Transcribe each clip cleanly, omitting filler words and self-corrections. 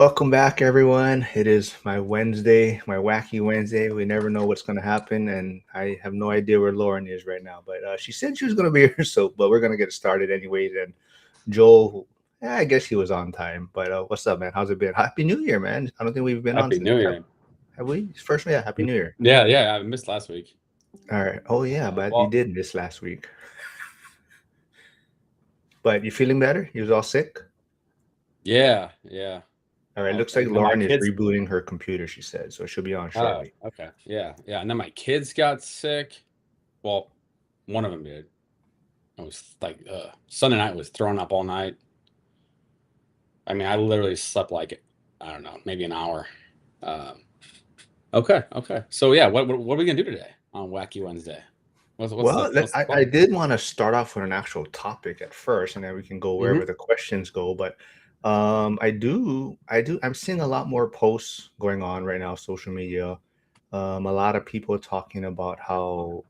Welcome back, everyone. It is my Wednesday, my wacky Wednesday. We never know what's going to happen, and I have no idea where Lauren is right now. But she said she was going to be here, but we're going to get started anyways. And Joel, I guess he was on time. But what's up, man? How's it been? Happy New Year, man. I don't think we've been on Happy since. New Have, Year. have we? First, yeah. Happy New Year. Yeah. I missed last week. All right. Oh yeah, but you Well, did this last week. But you feeling better? You was all sick. yeah. All right. Looks like And then my Lauren is kids. rebooting her computer. She said so. She'll be on Oh, shortly. okay. Yeah. And then my kids got sick. Well, one of them did. I was like, Sunday night was throwing up all night. I mean, I literally slept like, I don't know, maybe an hour. Um, okay. So yeah, what are we gonna do today on Wacky Wednesday? Well, What's the I plan? did want to start off with an actual topic at first, and then we can go Hmm. wherever the questions go. But I'm seeing a lot more posts going on right now, social media. A lot of people talking about how,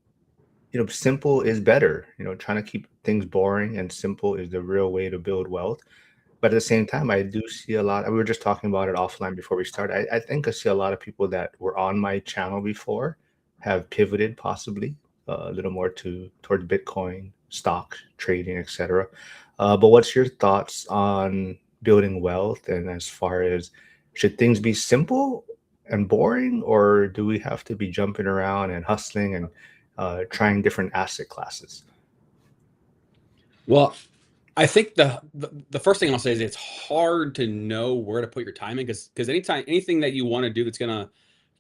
simple is better. Trying to keep things boring and simple is the real way to build wealth. But at the same time, I do see a lot. We were just talking about it offline before we start. I think I see a lot of people that were on my channel before have pivoted possibly a little more towards Bitcoin, stock trading, etc. But what's your thoughts on building wealth? And as far as should things be simple and boring, or do we have to be jumping around and hustling and trying different asset classes? Well, I think the first thing I'll say is it's hard to know where to put your time in because anything that you want to do that's gonna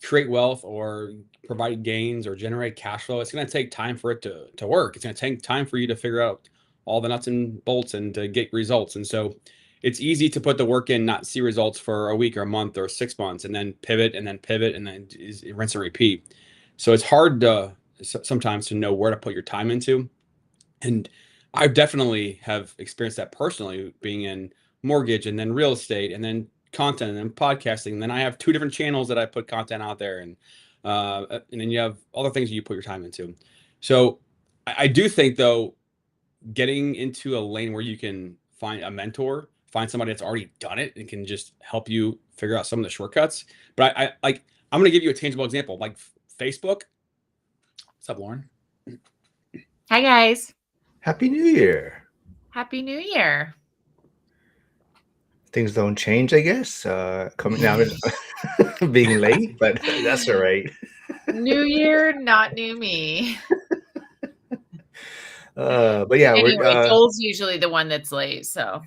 create wealth or provide gains or generate cash flow, it's gonna take time for it to work. It's gonna take time for you to figure out all the nuts and bolts and to get results. And so it's easy to put the work in, not see results for a week or a month or 6 months, and then pivot and then rinse and repeat. So it's hard to sometimes to know where to put your time into. And I definitely have experienced that personally, being in mortgage and then real estate and then content and then podcasting. And then I have two different channels that I put content out there, and then you have other things that you put your time into. So I do think though, getting into a lane where you can find a mentor, find somebody that's already done it and can just help you figure out some of the shortcuts. But I like I'm going to give you a tangible example, like Facebook. What's up, Lauren? Hi, guys. Happy New Year! Happy New Year. Things don't change, I guess. Coming now, being late, but that's all right. New year, not new me. But yeah, we're. Anyway, Joel's usually the one that's late, so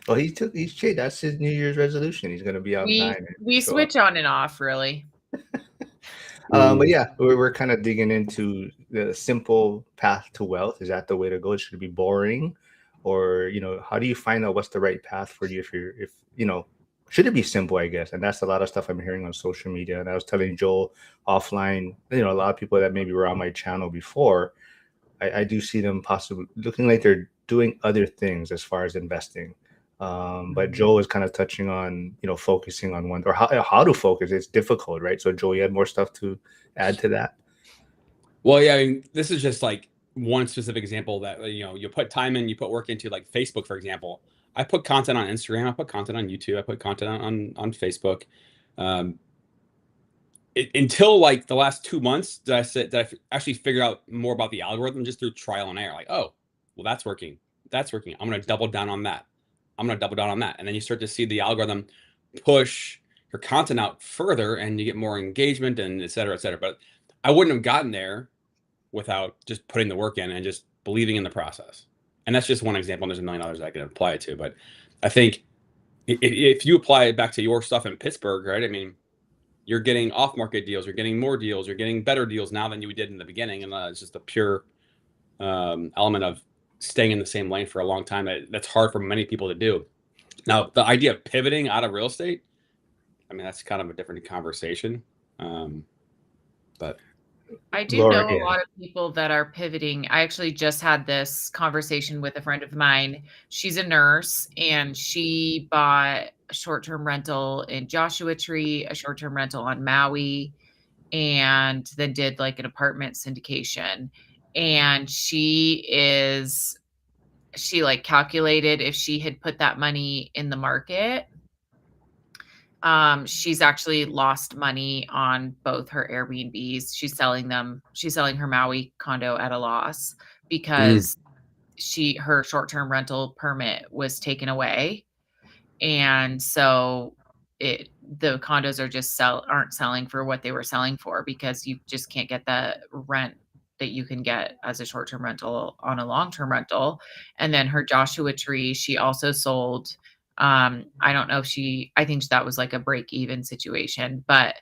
Well, he's changed. That's his New Year's resolution. He's going to be on we time and we show up. switch on and off, really. But yeah, we're kind of digging into the simple path to wealth. Is that the way to go? Should it be boring, or how do you find out what's the right path for you? If should it be simple? I guess, and that's a lot of stuff I'm hearing on social media. And I was telling Joel offline. A lot of people that maybe were on my channel before, I do see them possibly looking like they're doing other things as far as investing. But Joe is kind of touching on, focusing on one or how to focus. It's difficult, right? So Joe, you had more stuff to add to that. Well, yeah, I mean, this is just like one specific example that you put time in, you put work into, like Facebook, for example. I put content on Instagram, I put content on YouTube, I put content on Facebook. Um, until like the last 2 months, that I actually figured out more about the algorithm just through trial and error. Like, oh, well, that's working. That's working. I'm gonna double down on that. I'm gonna double down on that, and then you start to see the algorithm push your content out further, and you get more engagement and et cetera, et cetera. But I wouldn't have gotten there without just putting the work in and just believing in the process. And that's just one example. And there's a million others I can apply it to. But I think if you apply it back to your stuff in Pittsburgh, right? I mean, you're getting off market deals, you're getting more deals, you're getting better deals now than you did in the beginning. And it's just a pure element of staying in the same lane for a long time. That's hard for many people to do. Now, the idea of pivoting out of real estate, I mean, that's kind of a different conversation. But I do Laura, know a yeah. lot of people that are pivoting. I actually just had this conversation with a friend of mine. She's a nurse and she bought a short-term rental in Joshua Tree, a short-term rental on Maui, and then did like an apartment syndication. And she is she like calculated if she had put that money in the market, she's actually lost money on both her Airbnbs. She's selling her Maui condo at a loss because her short-term rental permit was taken away. And so the condos aren't selling for what they were selling for because you just can't get the rent that you can get as a short-term rental on a long-term rental. And then her Joshua Tree, she also sold. I don't know if I think that was like a break-even situation, but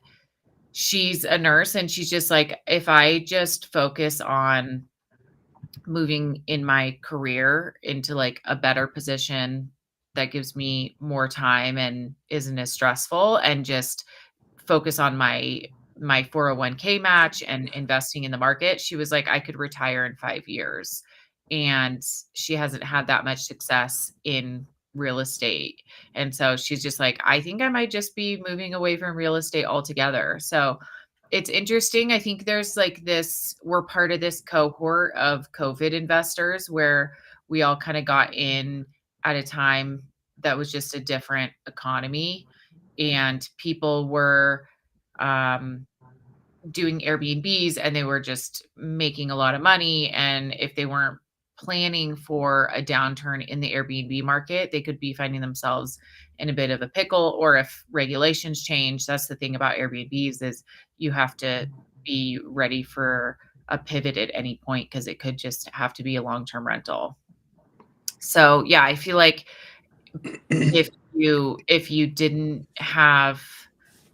she's a nurse and she's just like, if I just focus on moving in my career into like a better position that gives me more time and isn't as stressful, and just focus on my 401k match and investing in the market, she was like, I could retire in 5 years. And she hasn't had that much success in real estate. And so she's just like, I think I might just be moving away from real estate altogether. So it's interesting. I think there's like we're part of this cohort of COVID investors where we all kind of got in at a time that was just a different economy, and people were doing Airbnbs and they were just making a lot of money. And if they weren't planning for a downturn in the Airbnb market, they could be finding themselves in a bit of a pickle. Or if regulations change, that's the thing about Airbnbs, is you have to be ready for a pivot at any point because it could just have to be a long-term rental. So yeah, I feel like if you didn't have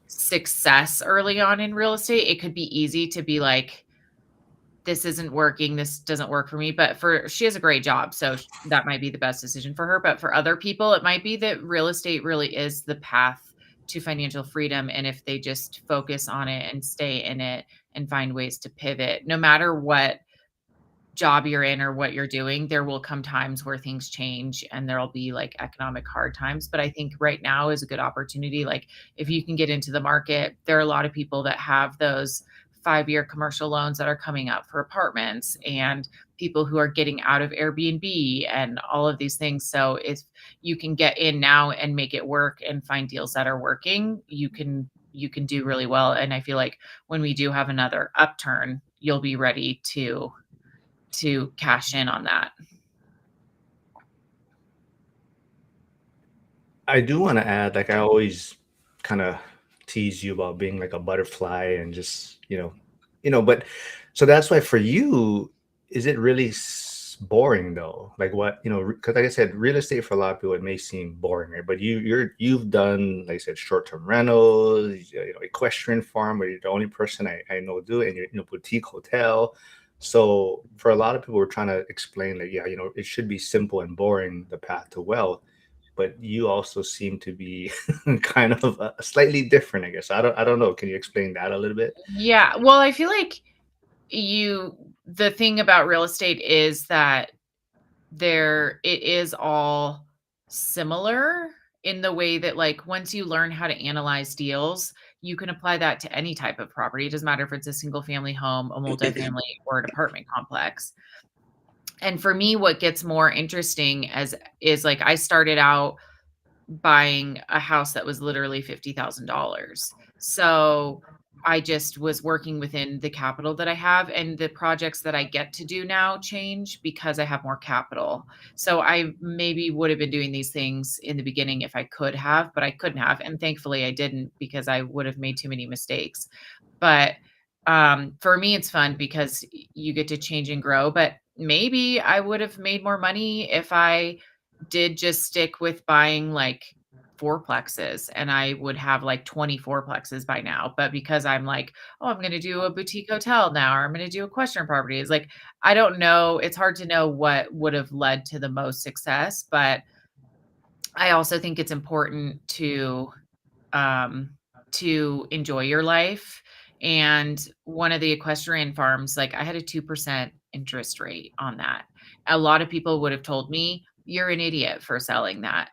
success early on in real estate, it could be easy to be like, this isn't working, this doesn't work for me. But she has a great job, so that might be the best decision for her. But for other people, it might be that real estate really is the path to financial freedom. And if they just focus on it and stay in it and find ways to pivot, no matter what job you're in or what you're doing, there will come times where things change and there'll be like economic hard times. But I think right now is a good opportunity. Like if you can get into the market, there are a lot of people that have those 5-year commercial loans that are coming up for apartments, and people who are getting out of Airbnb and all of these things. So if you can get in now and make it work and find deals that are working, you can do really well. And I feel like when we do have another upturn, you'll be ready to cash in on that. I do want to add, like I always kind of tease you about being like a butterfly and just, but so that's why for you, is it really boring though? Like what, because like I said, real estate for a lot of people, it may seem boring, right? But you've done, like I said, short-term rentals, equestrian farm, where you're the only person I know do it, and your boutique hotel. So for a lot of people, we're trying to explain that, it should be simple and boring, the path to wealth. But you also seem to be kind of slightly different, I guess. I don't know. Can you explain that a little bit? Yeah. Well, I feel like the thing about real estate is that it is all similar in the way that, like, once you learn how to analyze deals, you can apply that to any type of property. It doesn't matter if it's a single family home, a multifamily, or an apartment complex. And for me, what gets more interesting is like, I started out buying a house that was literally $50,000. So I just was working within the capital that I have, and the projects that I get to do now change because I have more capital. So I maybe would have been doing these things in the beginning if I could have, but I couldn't have. And thankfully I didn't, because I would have made too many mistakes. But for me, it's fun because you get to change and grow. But maybe I would have made more money if I did just stick with buying like fourplexes, and I would have like 24 plexes by now. But because I'm like, oh, I'm going to do a boutique hotel now, or I'm going to do equestrian property, it's like, I don't know. It's hard to know what would have led to the most success. But I also think it's important to enjoy your life. And one of the equestrian farms, like, I had a 2% interest rate on that. A lot of people would have told me, you're an idiot for selling that.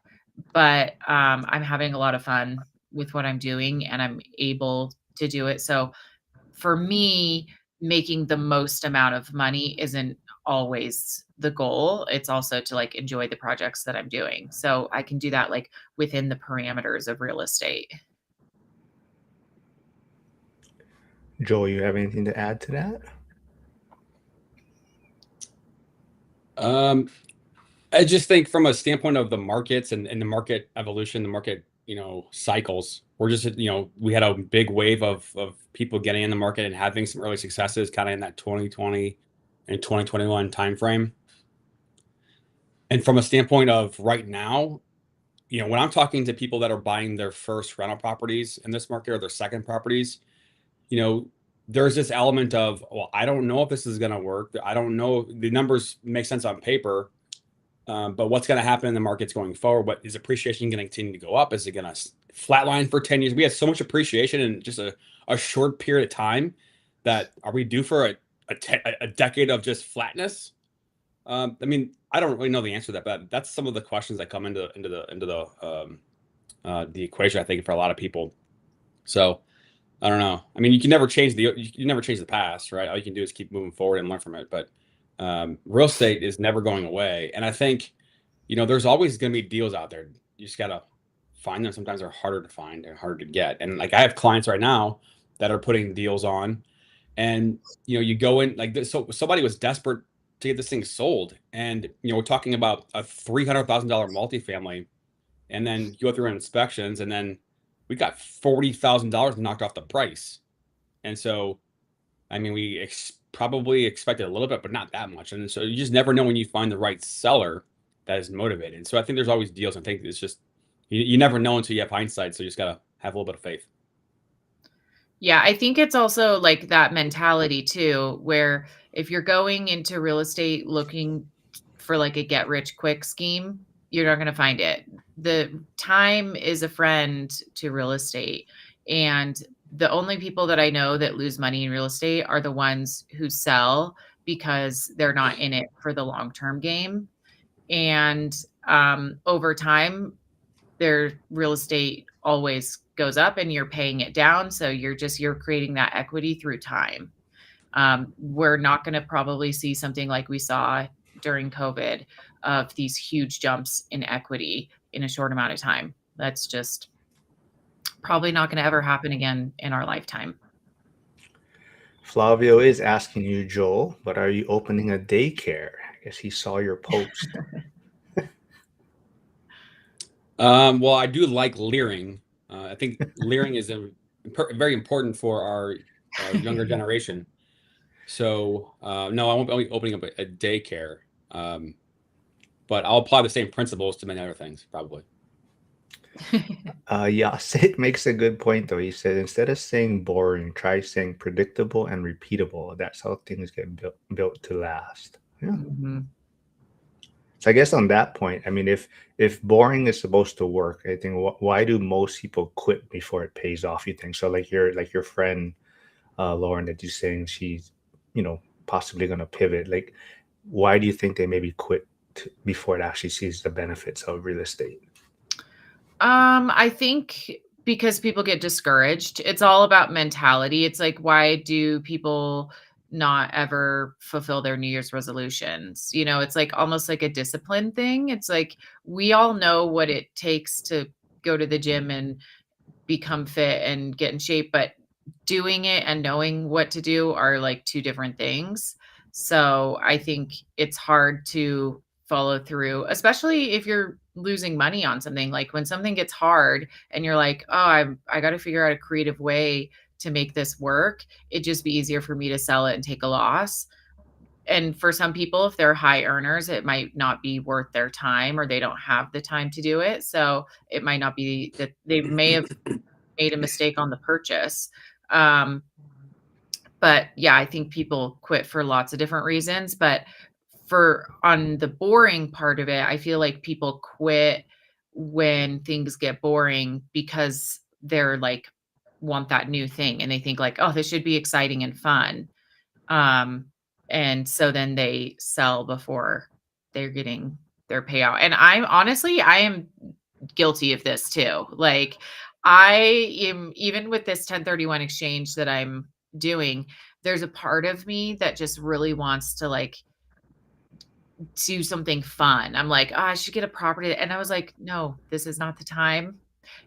But I'm having a lot of fun with what I'm doing, and I'm able to do it. So for me, making the most amount of money isn't always the goal. It's also to like enjoy the projects that I'm doing. So I can do that like within the parameters of real estate. Joel, you have anything to add to that? I just think from a standpoint of the markets and the market evolution, the market, cycles, we're just, we had a big wave of people getting in the market and having some early successes kind of in that 2020 and 2021 timeframe. And from a standpoint of right now, when I'm talking to people that are buying their first rental properties in this market or their second properties, there's this element of, well, I don't know if this is going to work. I don't know. The numbers make sense on paper, but what's going to happen in the markets going forward? What is appreciation going to continue to go up? Is it going to flatline for 10 years? We had so much appreciation in just a short period of time that are we due for a decade of just flatness? I mean, I don't really know the answer to that, but that's some of the questions that come into the equation, I think, for a lot of people. So I don't know. I mean, you never change the past, right? All you can do is keep moving forward and learn from it. But real estate is never going away. And I think, there's always going to be deals out there. You just got to find them. Sometimes they're harder to find and harder to get. And like I have clients right now that are putting deals on, and you go in like this. So somebody was desperate to get this thing sold, and we're talking about a $300,000 multifamily, and then you go through inspections, and then we got $40,000 knocked off the price. And so, I mean, we probably expected a little bit, but not that much. And so you just never know when you find the right seller that is motivated. So I think there's always deals. I think it's just, you never know until you have hindsight. So you just got to have a little bit of faith. Yeah, I think it's also like that mentality too, where if you're going into real estate looking for like a get rich quick scheme, you're not going to find it. The time is a friend to real estate. And the only people that I know that lose money in real estate are the ones who sell because they're not in it for the long-term game. And over time, their real estate always goes up and you're paying it down. So you're creating that equity through time. We're not going to probably see something like we saw during COVID of these huge jumps in equity in a short amount of time. That's just probably not going to ever happen again in our lifetime. Flavio is asking you, Joel, but are you opening a daycare? I guess he saw your post. Well, I do like leering. I think leering is very important for our younger generation. So no, I won't be opening up a daycare, but I'll apply the same principles to many other things, probably. Yasit makes a good point, though. He said, instead of saying boring, try saying predictable and repeatable. That's how things get built to last. Yeah. Mm-hmm. So I guess on that point, I mean, if boring is supposed to work, I think why do most people quit before it pays off? You think so? Like your friend Lauren, that you're saying she's possibly going to pivot. Like, why do you think they maybe quit before it actually sees the benefits of real estate? I think because people get discouraged. It's all about mentality. It's like, why do people not ever fulfill their New Year's resolutions? It's like almost like a discipline thing. It's like we all know what it takes to go to the gym and become fit and get in shape, but doing it and knowing what to do are like two different things. So I think it's hard to follow through, especially if you're losing money on something. Like when something gets hard and you're like, oh, I got to figure out a creative way to make this work. It'd just be easier for me to sell it and take a loss. And for some people, if they're high earners, it might not be worth their time, or they don't have the time to do it. So it might not be that they may have made a mistake on the purchase. But yeah, I think people quit for lots of different reasons. But on the boring part of it, I feel like people quit when things get boring because they're like, want that new thing. And they think like, oh, this should be exciting and fun. And so then they sell before they're getting their payout. And I am guilty of this too. Like I am, even with this 1031 exchange that I'm doing, there's a part of me that just really wants to like do something fun. I'm like, oh, I should get a property. And I was like, no, this is not the time.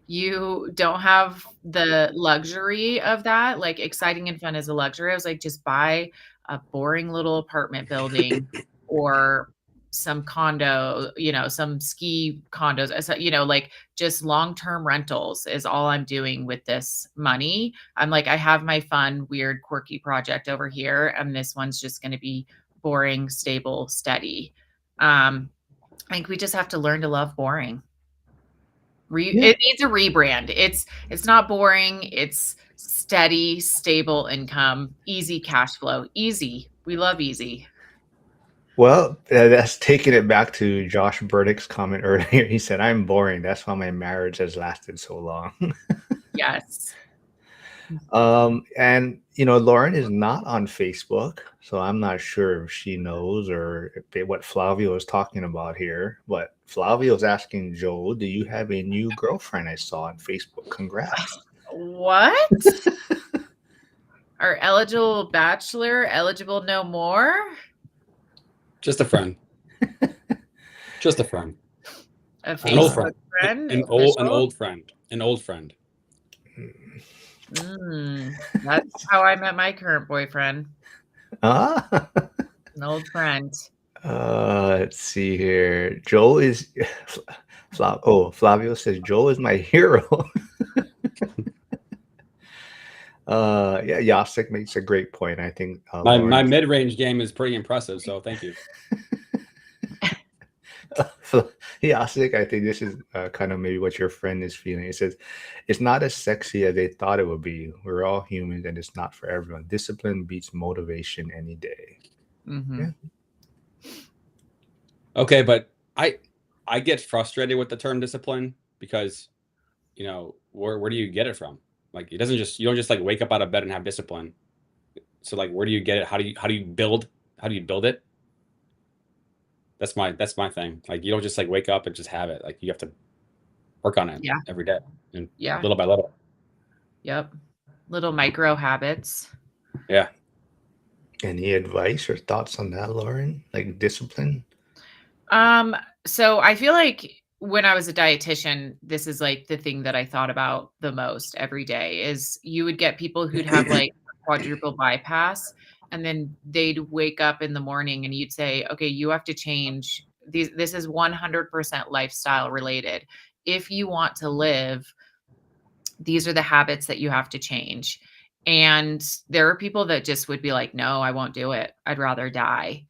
You don't have the luxury of that. Like, exciting and fun is a luxury. I was like, just buy a boring little apartment building or some condo, some ski condos, like just long-term rentals is all I'm doing with this money. I'm like, I have my fun, weird, quirky project over here, and this one's just going to be boring, stable, steady. I think we just have to learn to love boring. It needs a rebrand. It's not boring. It's steady, stable income, easy cash flow. Easy. We love easy. Well, that's taking it back to Josh Burdick's comment earlier. He said, "I'm boring. That's why my marriage has lasted so long." Yes. And Lauren is not on Facebook, so I'm not sure if she knows or what Flavio is talking about here. But Flavio's asking Joe, "Do you have a new girlfriend? I saw on Facebook. Congrats." What? Our eligible bachelor, eligible no more? Just a friend. Just a friend. A An old Facebook friend. friend? An old friend. An old friend. That's how I met my current boyfriend. Ah. An old friend. Let's see here. Joe is Flavio says Joe is my hero. Yeah, Yasik makes a great point. I think my mid-range game is pretty impressive, so thank you. Yasik, I think this is kind of maybe what your friend is feeling. It says, "It's not as sexy as they thought it would be. We're all humans and it's not for everyone. Discipline beats motivation any day." Mm-hmm. Yeah. Okay, but I get frustrated with the term discipline because, where do you get it from? Like, you don't just like wake up out of bed and have discipline. So like, where do you get it? How do you build it? That's my thing. Like, you don't just like wake up and just have it. Like, you have to work on it every day and little by little. Yep. Little micro habits. Yeah. Any advice or thoughts on that, Lauren? Like discipline? So I feel like when I was a dietitian, this is like the thing that I thought about the most every day is you would get people who'd have like quadruple bypass, and then they'd wake up in the morning and you'd say, okay, you have to change these. This is 100% lifestyle related. If you want to live, these are the habits that you have to change. And there are people that just would be like, no, I won't do it. I'd rather die.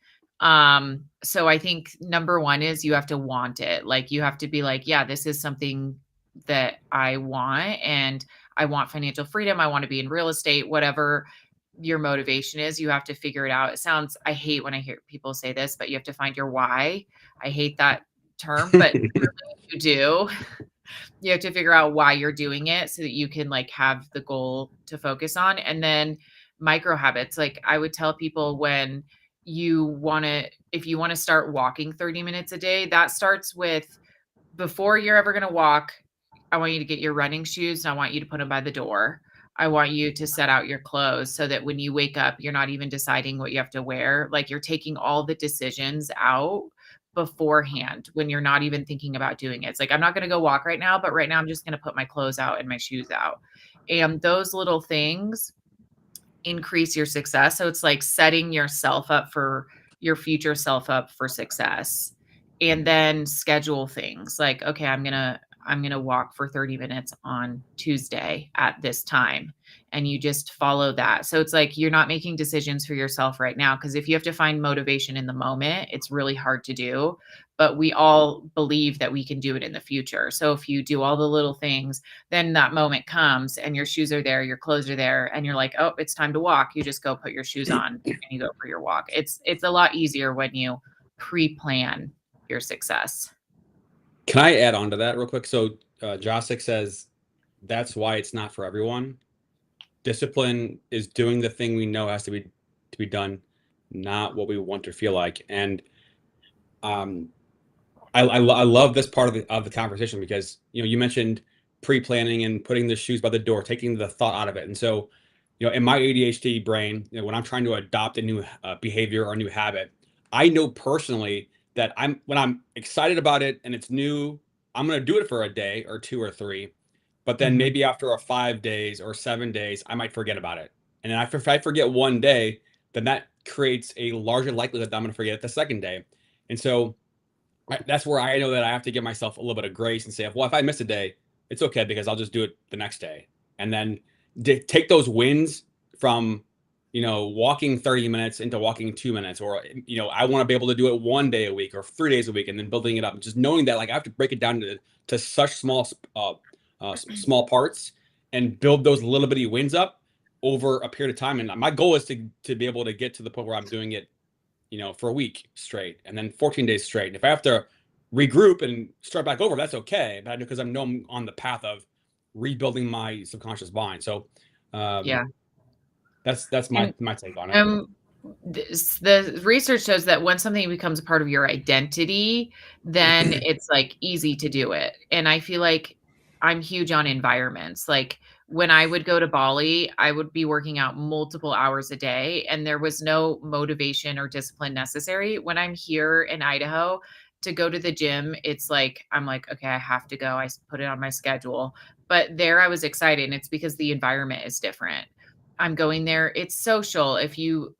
So I think number one is you have to want it. Like, you have to be like, yeah, this is something that I want, and I want financial freedom. I want to be in real estate, whatever your motivation is, you have to figure it out. I hate when I hear people say this, but you have to find your why. I hate that term, but really you do. You have to figure out why you're doing it so that you can like have the goal to focus on. And then micro habits. Like, I would tell people, when if you want to start walking 30 minutes a day, that starts with, before you're ever going to walk, I want you to get your running shoes and I want you to put them by the door. I want you to set out your clothes so that when you wake up, you're not even deciding what you have to wear. Like, you're taking all the decisions out beforehand when you're not even thinking about doing it. It's like, I'm not going to go walk right now, but right now I'm just going to put my clothes out and my shoes out. And those little things increase your success. So it's like setting yourself up for your future self up for success. And then schedule things like, okay, I'm going to walk for 30 minutes on Tuesday at this time. And you just follow that. So it's like, you're not making decisions for yourself right now. Because if you have to find motivation in the moment, it's really hard to do. But we all believe that we can do it in the future. So if you do all the little things, then that moment comes and your shoes are there, your clothes are there, and you're like, oh, it's time to walk. You just go put your shoes on and you go for your walk. It's a lot easier when you pre-plan your success. Can I add on to that real quick? So Josic says that's why it's not for everyone. Discipline is doing the thing we know has to be done, not what we want to feel like. And I love this part of the conversation because you mentioned pre-planning and putting the shoes by the door, taking the thought out of it. And so in my ADHD brain, when I'm trying to adopt a new behavior or a new habit, I know personally that when I'm excited about it and it's new, I'm going to do it for a day or 2 or 3. But then maybe after a 5 days or 7 days, I might forget about it. And then if I forget one day, then that creates a larger likelihood that I'm going to forget it the second day. And so that's where I know that I have to give myself a little bit of grace and say, well, if I miss a day, it's okay because I'll just do it the next day. And then take those wins from, walking 30 minutes into walking 2 minutes, or, I want to be able to do it 1 day a week or 3 days a week, and then building it up, just knowing that like I have to break it down to such small parts and build those little bitty wins up over a period of time. And my goal is to be able to get to the point where I'm doing it, for a week straight and then 14 days straight. And if I have to regroup and start back over, that's okay. But because I know I'm on the path of rebuilding my subconscious mind. So that's my take on it. The research shows that when something becomes a part of your identity, then it's like easy to do it. And I feel like I'm huge on environments. Like when I would go to Bali, I would be working out multiple hours a day and there was no motivation or discipline necessary. When I'm here in Idaho to go to the gym, it's like, I'm like, okay, I have to go. I put it on my schedule. But there I was excited. And it's because the environment is different. I'm going there. It's social. If you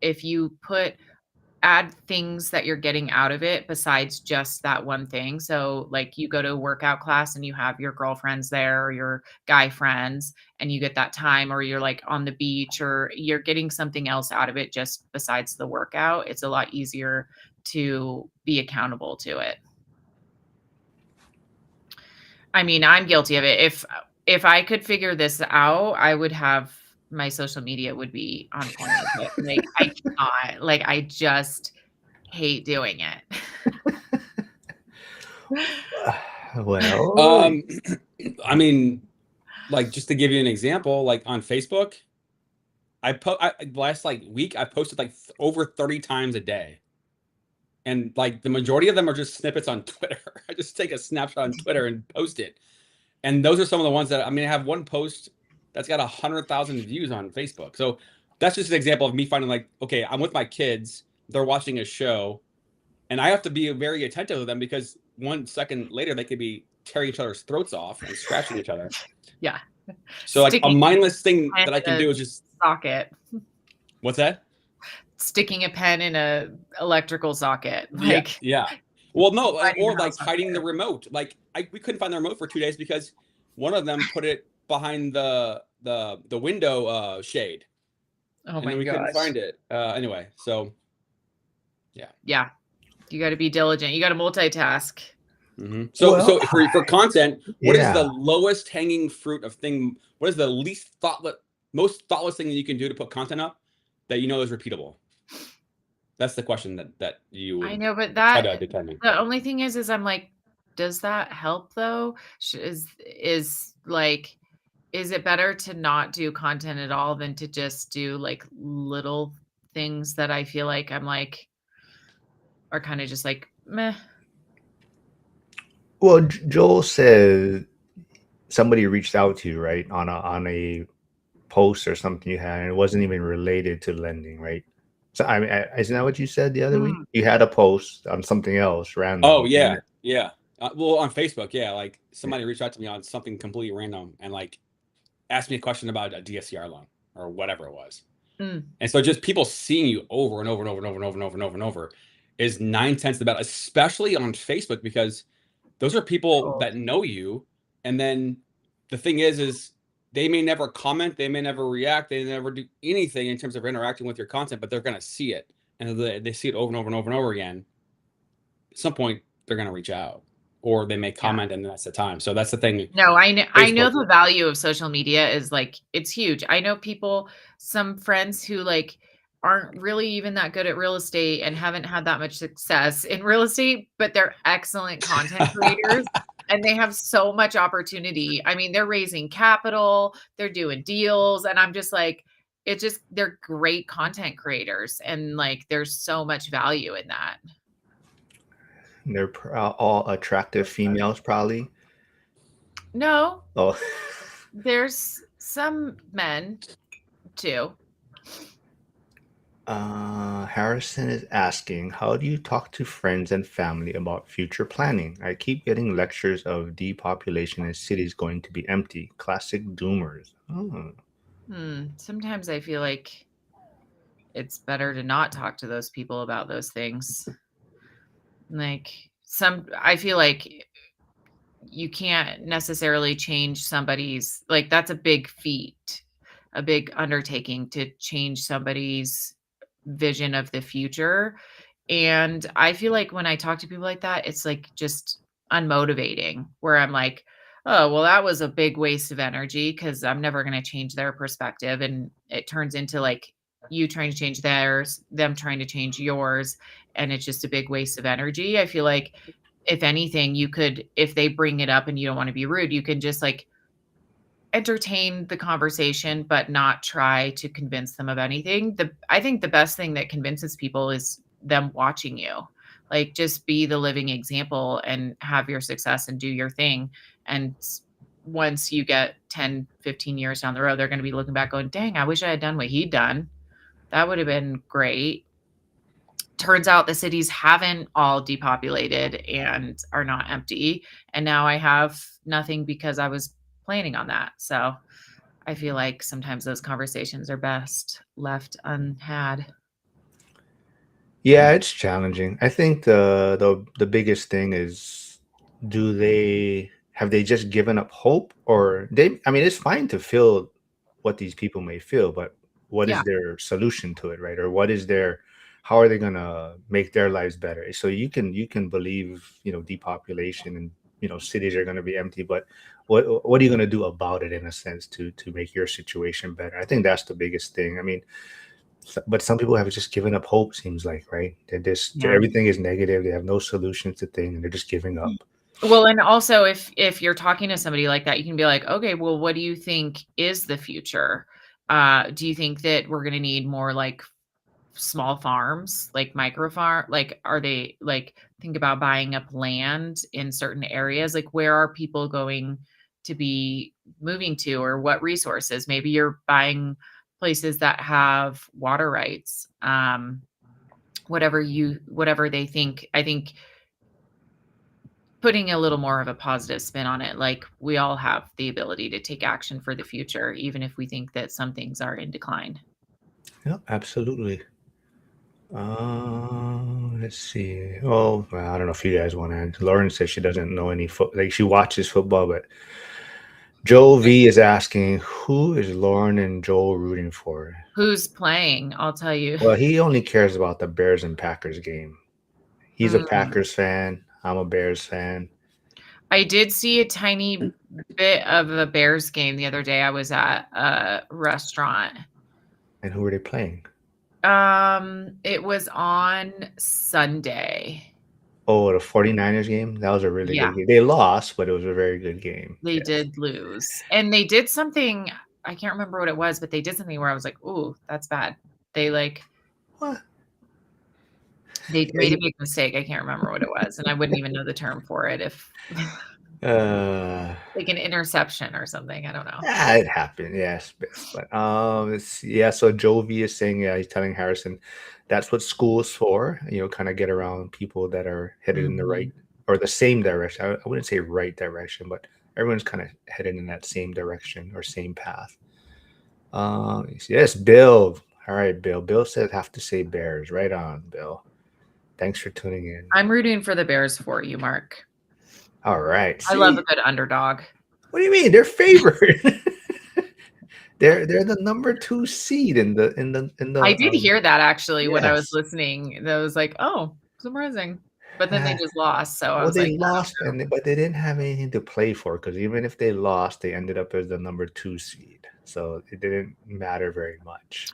add things that you're getting out of it besides just that one thing. So like you go to a workout class and you have your girlfriends there or your guy friends and you get that time, or you're like on the beach or you're getting something else out of it just besides the workout. It's a lot easier to be accountable to it. I mean, I'm guilty of it. If I could figure this out, I would have my social media would be on point. Like I cannot, like I just hate doing it. Well, I mean, like just to give you an example, like on Facebook, last like week I posted like over 30 times a day, and like the majority of them are just snippets on Twitter. I just take a snapshot on Twitter and post it, and those are some of the ones that I have one post that's got 100,000 views on Facebook. So that's just an example of me finding like, okay, I'm with my kids, they're watching a show, and I have to be very attentive to them because 1 second later they could be tearing each other's throats off and scratching each other. Yeah. So like a mindless thing that I can do is just socket. What's that? Sticking a pen in a electrical socket. Like yeah. Well, no, or like hiding the remote. Like we couldn't find the remote for 2 days because one of them put it behind the window shade. Oh and my then we gosh. couldn't find it. Anyway, so yeah. You got to be diligent. You got to multitask. Mm-hmm. So for content, what is the lowest hanging fruit of thing? What is the most thoughtless thing that you can do to put content up that you know is repeatable? That's the question that you would I know, but try to determine. The only thing is I'm like, does that help though? Is it better to not do content at all than to just do like little things that I feel like I'm like are kind of just like meh? Well, Joel said somebody reached out to you, right, on a post or something you had, and it wasn't even related to lending, right? So I mean, isn't that what you said the other week? You had a post on something else random. Oh yeah. Well, on Facebook, like somebody reached out to me on something completely random and like asked me a question about a DSCR loan or whatever it was. And so just people seeing you over and over and over and over and over and over and over and over is 9 tenths of the battle, especially on Facebook, because those are people that know you. And then the thing is they may never comment, they may never react, they never do anything in terms of interacting with your content, but they're going to see it. And they see it over and over and over and over again. At some point, they're going to reach out, or they may comment, and that's the time. So that's the thing. No, I know the value of social media is like, it's huge. I know some friends who like aren't really even that good at real estate and haven't had that much success in real estate, but they're excellent content creators. And they have so much opportunity. I mean, they're raising capital, they're doing deals. And I'm just like, they're great content creators. And like, there's so much value in that. They're all attractive females, probably. No. Oh. There's some men too. Harrison is asking, how do you talk to friends and family about future planning? I keep getting lectures of depopulation and cities going to be empty. Classic doomers. Oh. Sometimes I feel like it's better to not talk to those people about those things. Like I feel like you can't necessarily change somebody's, like, that's a big feat, a big undertaking to change somebody's vision of the future. And I feel like when I talk to people like that, it's like just unmotivating, where I'm like, oh, well, that was a big waste of energy because I'm never going to change their perspective. And it turns into like you trying to change theirs, them trying to change yours. And it's just a big waste of energy. I feel like if anything, you could, if they bring it up and you don't want to be rude, you can just like entertain the conversation, but not try to convince them of anything. I think the best thing that convinces people is them watching you. Like, just be the living example and have your success and do your thing. And once you get 10, 15 years down the road, they're going to be looking back going, dang, I wish I had done what he'd done. That would have been great. Turns out the cities haven't all depopulated and are not empty. And now I have nothing because I was planning on that. So I feel like sometimes those conversations are best left unhad. Yeah, it's challenging. I think the biggest thing is, have they just given up hope, or I mean, it's fine to feel what these people may feel, but what Yeah. is their solution to it, right? Or how are they gonna make their lives better? So you can believe, depopulation and cities are gonna be empty, but what are you gonna do about it, in a sense, to make your situation better? I think that's the biggest thing. I mean, but some people have just given up hope, seems like, right? Yeah. Everything is negative. They have no solutions to things, and they're just giving up. Well, and also if you're talking to somebody like that, you can be like, okay, well, what do you think is the future? Do you think that we're going to need more like small farms, like micro farm? Like, are they like, think about buying up land in certain areas? Like, where are people going to be moving to, or what resources? Maybe you're buying places that have water rights. Whatever they think. I think putting a little more of a positive spin on it, like, we all have the ability to take action for the future, even if we think that some things are in decline. Yeah, absolutely. Let's see. Oh, well, I don't know if you guys want to answer. Lauren says she doesn't know any like, she watches football, but Joe V is asking, who is Lauren and Joel rooting for? Who's playing? I'll tell you. Well, he only cares about the Bears and Packers game. He's a Mm. Packers fan. I'm a Bears fan. I did see a tiny bit of a Bears game the other day. I was at a restaurant. And who are they playing? It was on Sunday. Oh, the 49ers game? That was a really Yeah. good game. They lost, but it was a very good game. They Yes. did lose. And they did something, I can't remember what it was, but they did something where I was like, "Ooh, that's bad." They What? they made a big mistake. I can't remember what it was, and I wouldn't even know the term for it if like an interception or something. I don't know. It happened. Yes, but yeah. So Jovi is saying, yeah, he's telling Harrison, that's what school is for. Kind of get around people that are headed in the right or the same direction. I wouldn't say right direction, but everyone's kind of headed in that same direction or same path. Yes, Bill. All right, Bill. Bill says have to say Bears. Right on, Bill. Thanks for tuning in. I'm rooting for the Bears for you, Mark. All right. I love a good underdog. What do you mean? They're favored. They're the number 2 seed in the. I did hear that actually when I was Yes. listening. That was like, oh, surprising. But then they just lost. So I Well, was they like, lost, but they didn't have anything to play for, because even if they lost, they ended up as the number 2 seed. So it didn't matter very much.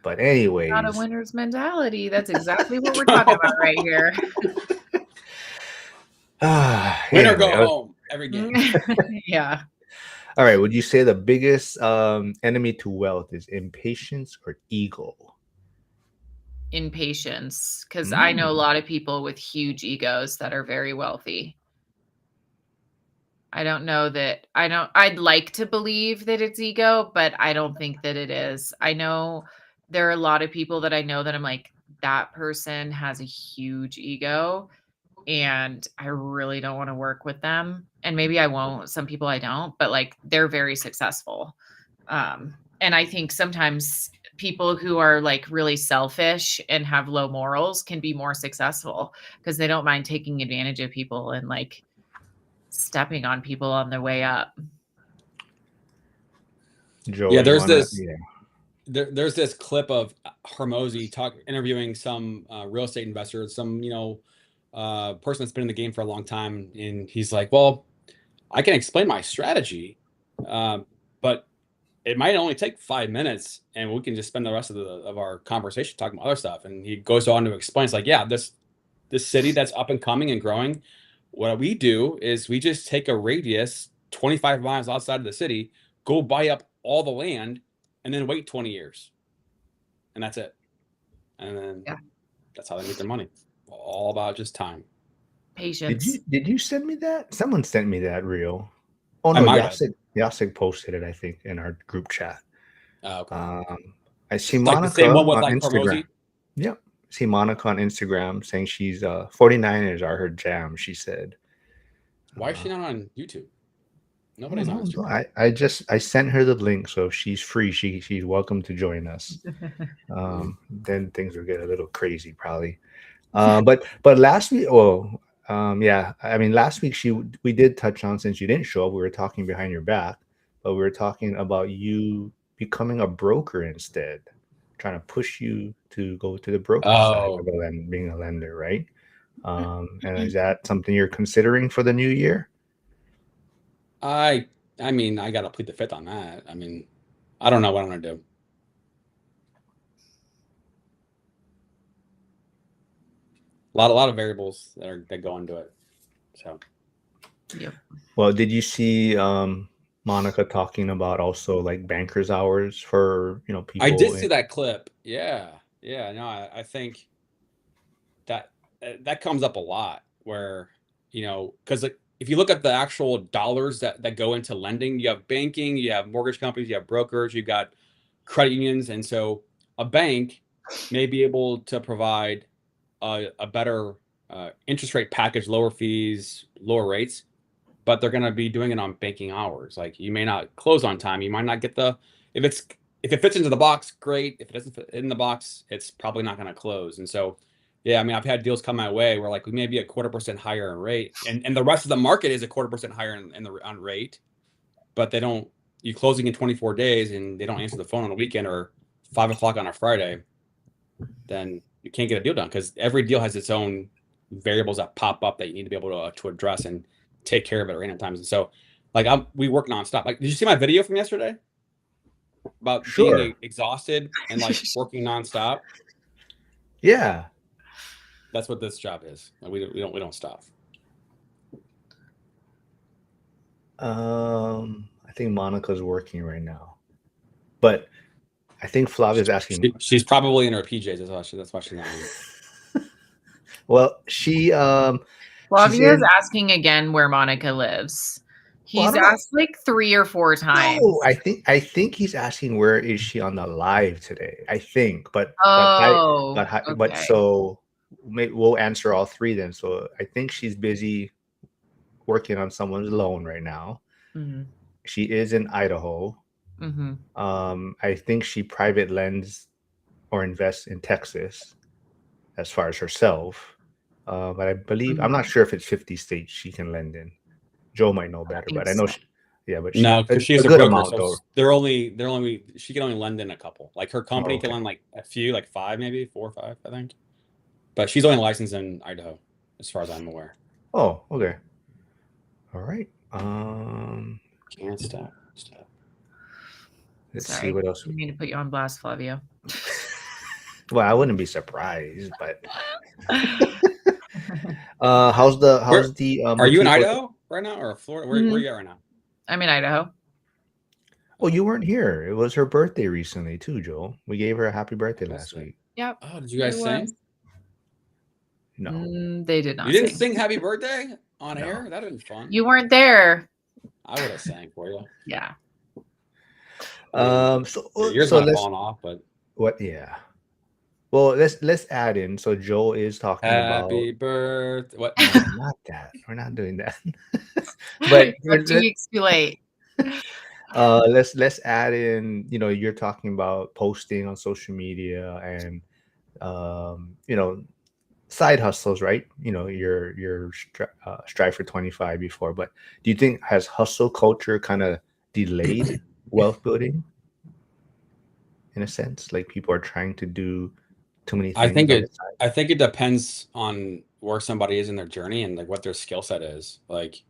But anyways, not a winner's mentality. That's exactly what we're talking about right here. Winner go home every game. Yeah. All right. Would you say the biggest enemy to wealth is impatience or ego? Impatience, because I know a lot of people with huge egos that are very wealthy. I don't know that I'd like to believe that it's ego, but I don't think that it is. I know there are a lot of people that I know that I'm like, that person has a huge ego and I really don't want to work with them. And maybe I won't. Some people I don't, but like they're very successful. And I think sometimes people who are like really selfish and have low morals can be more successful because they don't mind taking advantage of people and like stepping on people on their way up. Joe, Yeah, you there's wanna? this Yeah. there's this clip of Hormozy interviewing some real estate investor, some person that's been in the game for a long time, and he's like, "Well, I can explain my strategy, but it might only take 5 minutes, and we can just spend the rest of our conversation talking about other stuff." And he goes on to explain, it's like, "Yeah, this city that's up and coming and growing, what we do is we just take a radius 25 miles outside of the city, go buy up all the land, and then wait 20 years, and that's it. And then Yeah. that's how they make their money. All about just time." Patience. Did you send me that? Someone sent me that reel. Oh I no, might have. Yasik posted it, I think, in our group chat. Okay. I see Like the Monica same one with on like Instagram. Hormozy. Yep. See Monica on Instagram saying she's 49ers are her jam, she said. Why is she not on YouTube? I Nobody's don't on know. Instagram. I sent her the link, so if she's free, she's welcome to join us. Then things will get a little crazy probably. But last week, yeah, I mean last week we did touch on, since you didn't show up, we were talking behind your back, but we were talking about you becoming a broker instead, trying to push you to go to the broker side Oh, rather than being a lender, right? And is that something you're considering for the new year? I mean, I gotta plead the fifth on that. I mean, I don't know what I'm gonna do. A lot of variables that go into it. So Yep. Well, did you see Monica talking about also like bankers hours for people? I did see that clip. Yeah. No, I think that that comes up a lot where, because like, if you look at the actual dollars that go into lending, you have banking, you have mortgage companies, you have brokers, you've got credit unions. And so a bank may be able to provide a better interest rate package, lower fees, lower rates, but they're going to be doing it on banking hours. Like you may not close on time. You might not get if it fits into the box, great. If it doesn't fit in the box, it's probably not going to close. And so, yeah, I mean, I've had deals come my way where like we may be a 0.25% higher in rate, and the rest of the market is a 0.25% higher on rate, but you closing in 24 days and they don't answer the phone on a weekend or 5 o'clock on a Friday, then you can't get a deal done because every deal has its own variables that pop up that you need to be able to address and take care of at random times. And so, like, we work nonstop. Like, did you see my video from yesterday about being exhausted and like working nonstop? Yeah, that's what this job is. Like, we don't stop. I think Monica's working right now, but I think Flavia's asking. She's probably in her PJs. That's why she's not on. Well, she Flavia's asking again where Monica lives. He's asked like 3 or 4 times. No, I think he's asking where is she on the live today. I think, but so we'll answer all 3 then. So I think she's busy working on someone's loan right now. Mm-hmm. She is in Idaho. Mm-hmm. I think she private lends or invests in Texas as far as herself. But I believe, I'm not sure if it's 50 states she can lend in. Joe might know better, but I know but no, because she's a good broker, amount, so though. she can only lend in a couple. Like her company can lend like a few, like 5, maybe 4 or 5, I think. But she's only licensed in Idaho, as far as I'm aware. Oh, okay. All right. Can't stop. Let's see what else. We need to put you on blast, Flavio. Well, I wouldn't be surprised, but how's the are you in Idaho right now or Florida? Where are you at right now? I'm in Idaho. Oh, you weren't here. It was her birthday recently too, Joel. We gave her a happy birthday last week. Yep. Oh, did you guys sing? No, they did not. You didn't sing happy birthday on air? That'd have been fun. You weren't there. I would have sang for you. Yeah. Yours not falling off, but What? Yeah. Well, let's add in. So Joel is talking about. Happy birthday. What? No, not that. We're not doing that. But You're 2 weeks too late. let's add in. You're talking about posting on social media and side hustles, right? Your strive for 25 before. But do you think has hustle culture kind of delayed wealth building in a sense? Like people are trying to do too many I things think on the it side. I think it depends on where somebody is in their journey and like what their skill set is. Like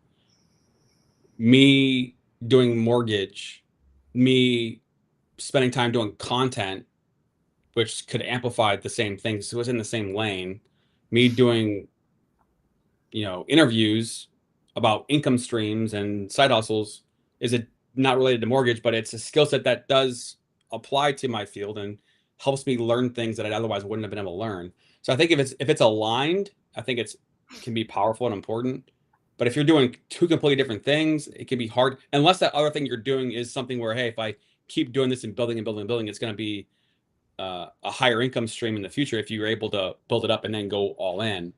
me doing mortgage, me spending time doing content, which could amplify the same things. So it was in the same lane. Me doing, interviews about income streams and side hustles is it not related to mortgage, but it's a skill set that does apply to my field and helps me learn things that I otherwise wouldn't have been able to learn. So I think if it's aligned, I think it's can be powerful and important. But if you're doing two completely different things, it can be hard unless that other thing you're doing is something where, hey, if I keep doing this and building and building and building, it's going to be a higher income stream in the future if you're able to build it up and then go all in.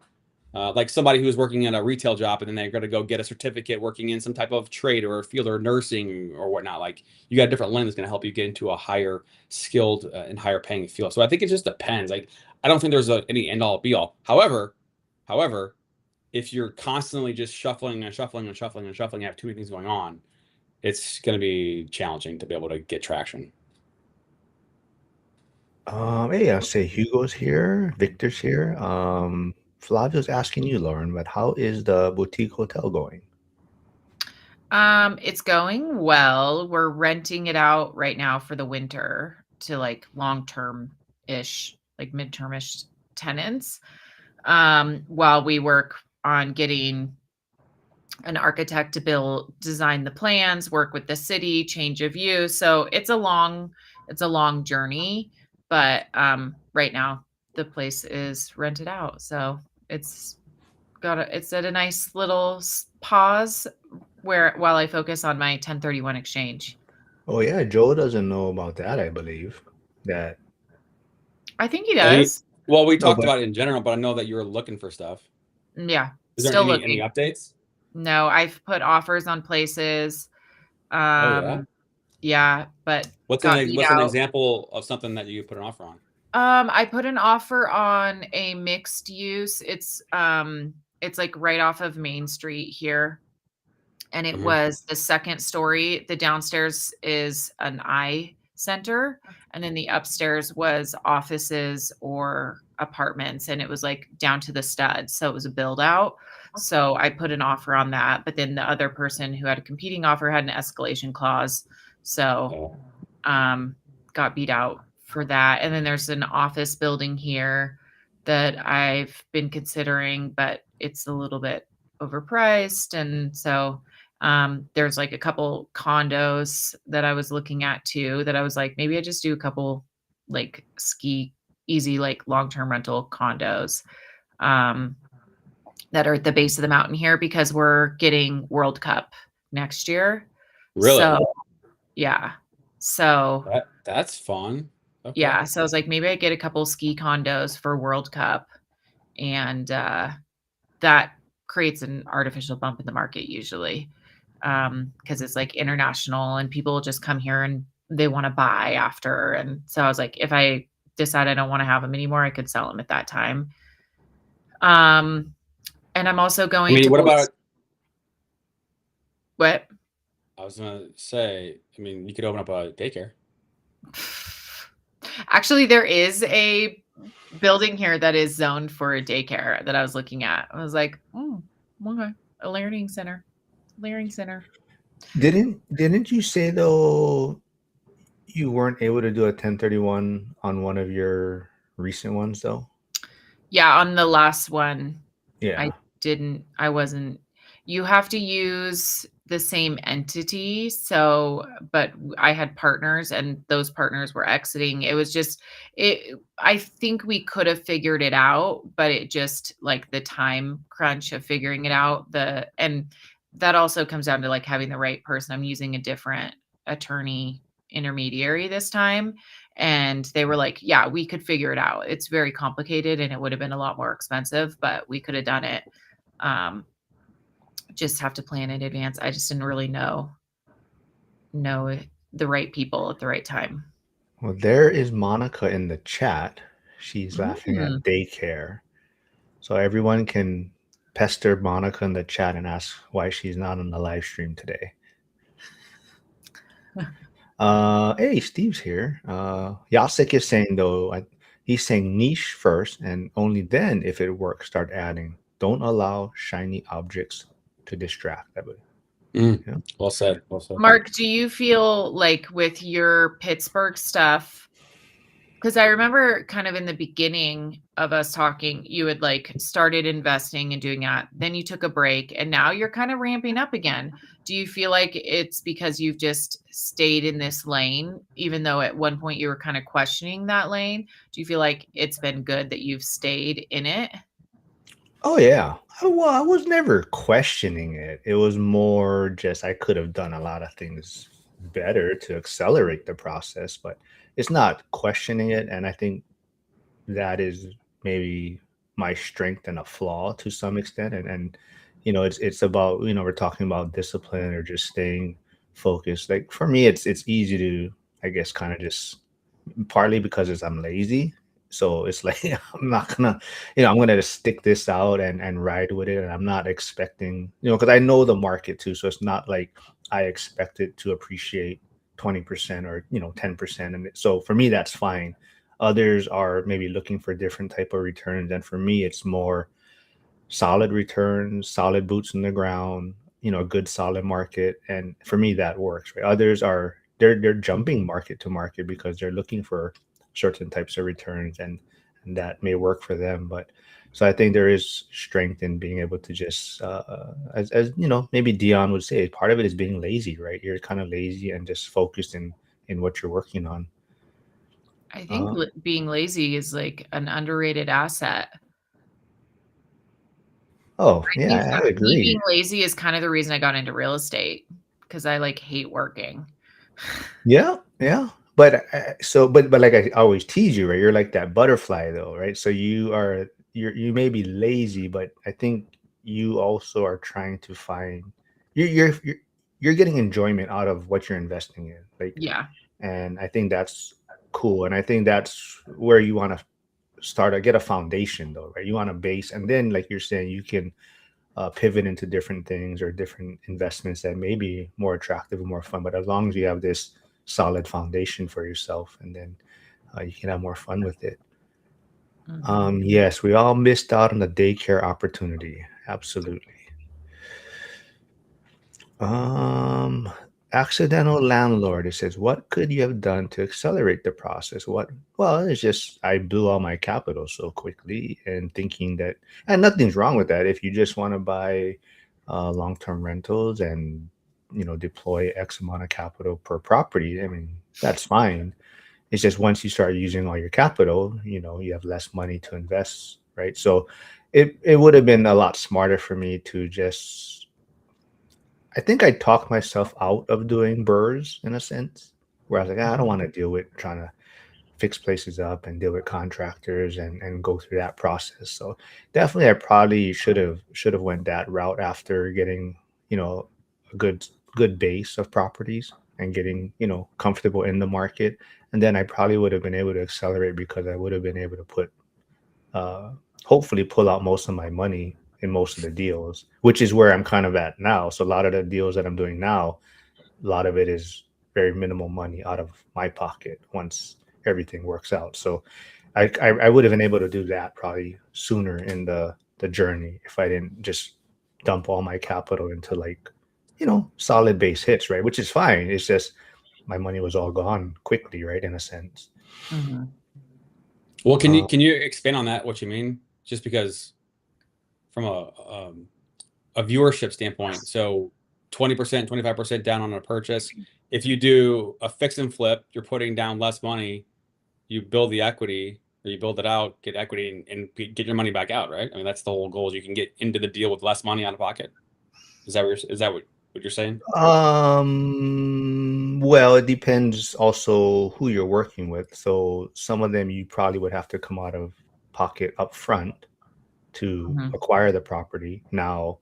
Like somebody who's working at a retail job and then they're going to go get a certificate working in some type of trade or field or nursing or whatnot. Like you got a different lane that's going to help you get into a higher skilled and higher paying field. So I think it just depends. Like I don't think there's any end all be all. However, if you're constantly just shuffling and shuffling and shuffling and shuffling, you have too many things going on, it's going to be challenging to be able to get traction. Hey, I'll say Hugo's here, Victor's here. Flavio's asking you, Lauren, but how is the boutique hotel going? It's going well. We're renting it out right now for the winter to like long-term-ish, like midterm-ish tenants. While we work on getting an architect to design the plans, work with the city, change of use. So it's a long journey, but right now the place is rented out. So it's at a nice little pause while I focus on my 1031 exchange. Oh yeah, Joe doesn't know about that, I believe. That I think he does. Well, we No, talked but about it in general, but I know that you were looking for stuff. Yeah, Is there still any looking. updates? No, I've put offers on places. Oh yeah. Yeah, but What's got an beat what's an out. example of something that you put an offer on? I put an offer on a mixed use. It's like right off of Main Street here. And it Mhm. was the second story. The downstairs is an eye center, and then the upstairs was offices or apartments, and it was like down to the studs. So it was a build out. So I put an offer on that, but then the other person who had a competing offer had an escalation clause. So Oh. got beat out for that. And then there's an office building here that I've been considering, but it's a little bit overpriced. And so there's like a couple condos that I was looking at too, that I was like, maybe I just do a couple like easy, like long-term rental condos that are at the base of the mountain here because we're getting World Cup next year. Really? So yeah. So That's fun. Okay. yeah. So I was like, maybe I get a couple ski condos for World Cup, and that creates an artificial bump in the market usually, because it's like international and people just come here and they want to buy after. And so I was like, if I decide I don't want to have them anymore, I could sell them at that time. And I'm also going to what about? what? I was gonna say, you could open up a daycare. Actually, there is a building here that is zoned for a daycare that I was looking at. I was like, okay, a learning center. didn't you say though you weren't able to do a 1031 on one of your recent ones though? Yeah, on the last one, Yeah. I wasn't. You have to use the same entity. So, but I had partners and those partners were exiting. It was just, I think we could have figured it out, but it just like the time crunch of figuring it out. And that also comes down to like having the right person. I'm using a different attorney intermediary this time. And they were like, yeah, we could figure it out. It's very complicated and it would have been a lot more expensive, but we could have done it. Just have to plan in advance. I just didn't really know the right people at the right time. Well, there is Monica in the chat. She's laughing at daycare. So everyone can pester Monica in the chat and ask why she's not on the live stream today. Hey, Steve's here. Yasik is saying, though, he's saying niche first, and only then, if it works, start adding. Don't allow shiny objects to distract. That would. Yeah. Well said. Well said. Mark, do you feel like with your Pittsburgh stuff, because I remember kind of in the beginning of us talking, you had like started investing and doing that. Then you took a break and now you're kind of ramping up again. Do you feel like it's because you've just stayed in this lane, even though at one point you were kind of questioning that lane? Do you feel like it's been good that you've stayed in it? Oh, yeah. Well, I was never questioning it. It was more just I could have done a lot of things better to accelerate the process, but it's not questioning it. And I think that is maybe my strength and a flaw to some extent. And it's about, we're talking about discipline or just staying focused. Like for me, it's easy to, I guess, kind of just partly because I'm lazy. So it's like, I'm not gonna, I'm gonna just stick this out and ride with it. And I'm not expecting, because I know the market too. So it's not like I expect it to appreciate 20% or, 10%. And so for me, that's fine. Others are maybe looking for different type of returns. And for me, it's more solid returns, solid boots in the ground, a good solid market. And for me, that works, right? Others are, they're jumping market to market because they're looking for certain types of returns, and that may work for them. But so I think there is strength in being able to just as maybe Dion would say, part of it is being lazy, right? You're kind of lazy and just focused in what you're working on. I think being lazy is like an underrated asset. Oh, yeah, I agree. Me being lazy is kind of the reason I got into real estate, because I like hate working. Yeah. But but like I always tease you, right? You're like that butterfly, though, right? So you may be lazy, but I think you also are trying to find you're getting enjoyment out of what you're investing in, like and I think that's cool, and I think that's where you want to start to get a foundation, though, right? You want a base, and then like you're saying, you can pivot into different things or different investments that may be more attractive and more fun. But as long as you have this solid foundation for yourself, and then you can have more fun with it. Yes, we all missed out on the daycare opportunity. Absolutely. Accidental landlord, it says, what could you have done to accelerate the process? Well, it's just I blew all my capital so quickly and thinking that, and nothing's wrong with that. If you just want to buy long-term rentals and deploy X amount of capital per property, I mean, that's fine. It's just once you start using all your capital, you have less money to invest, right? So it would have been a lot smarter for me to just, I think I talked myself out of doing BRRRRs in a sense, where I was like, I don't want to deal with trying to fix places up and deal with contractors and go through that process. So definitely I probably should have went that route after getting, a good base of properties and getting, comfortable in the market. And then I probably would have been able to accelerate because I would have been able to put, hopefully pull out most of my money in most of the deals, which is where I'm kind of at now. So a lot of the deals that I'm doing now, a lot of it is very minimal money out of my pocket once everything works out. So I would have been able to do that probably sooner in the journey if I didn't just dump all my capital into like, solid base hits, right? Which is fine. It's just my money was all gone quickly, right? In a sense. Mm-hmm. Well, can you expand on that? What you mean? Just because from a viewership standpoint, so 20%, 25% down on a purchase. If you do a fix and flip, you're putting down less money. You build the equity, or you build it out, get equity, and get your money back out, right? I mean, that's the whole goal. Is you can get into the deal with less money out of pocket. Is that what you're saying? Well, it depends also who you're working with. So some of them you probably would have to come out of pocket up front to Mhm. acquire the property. Now,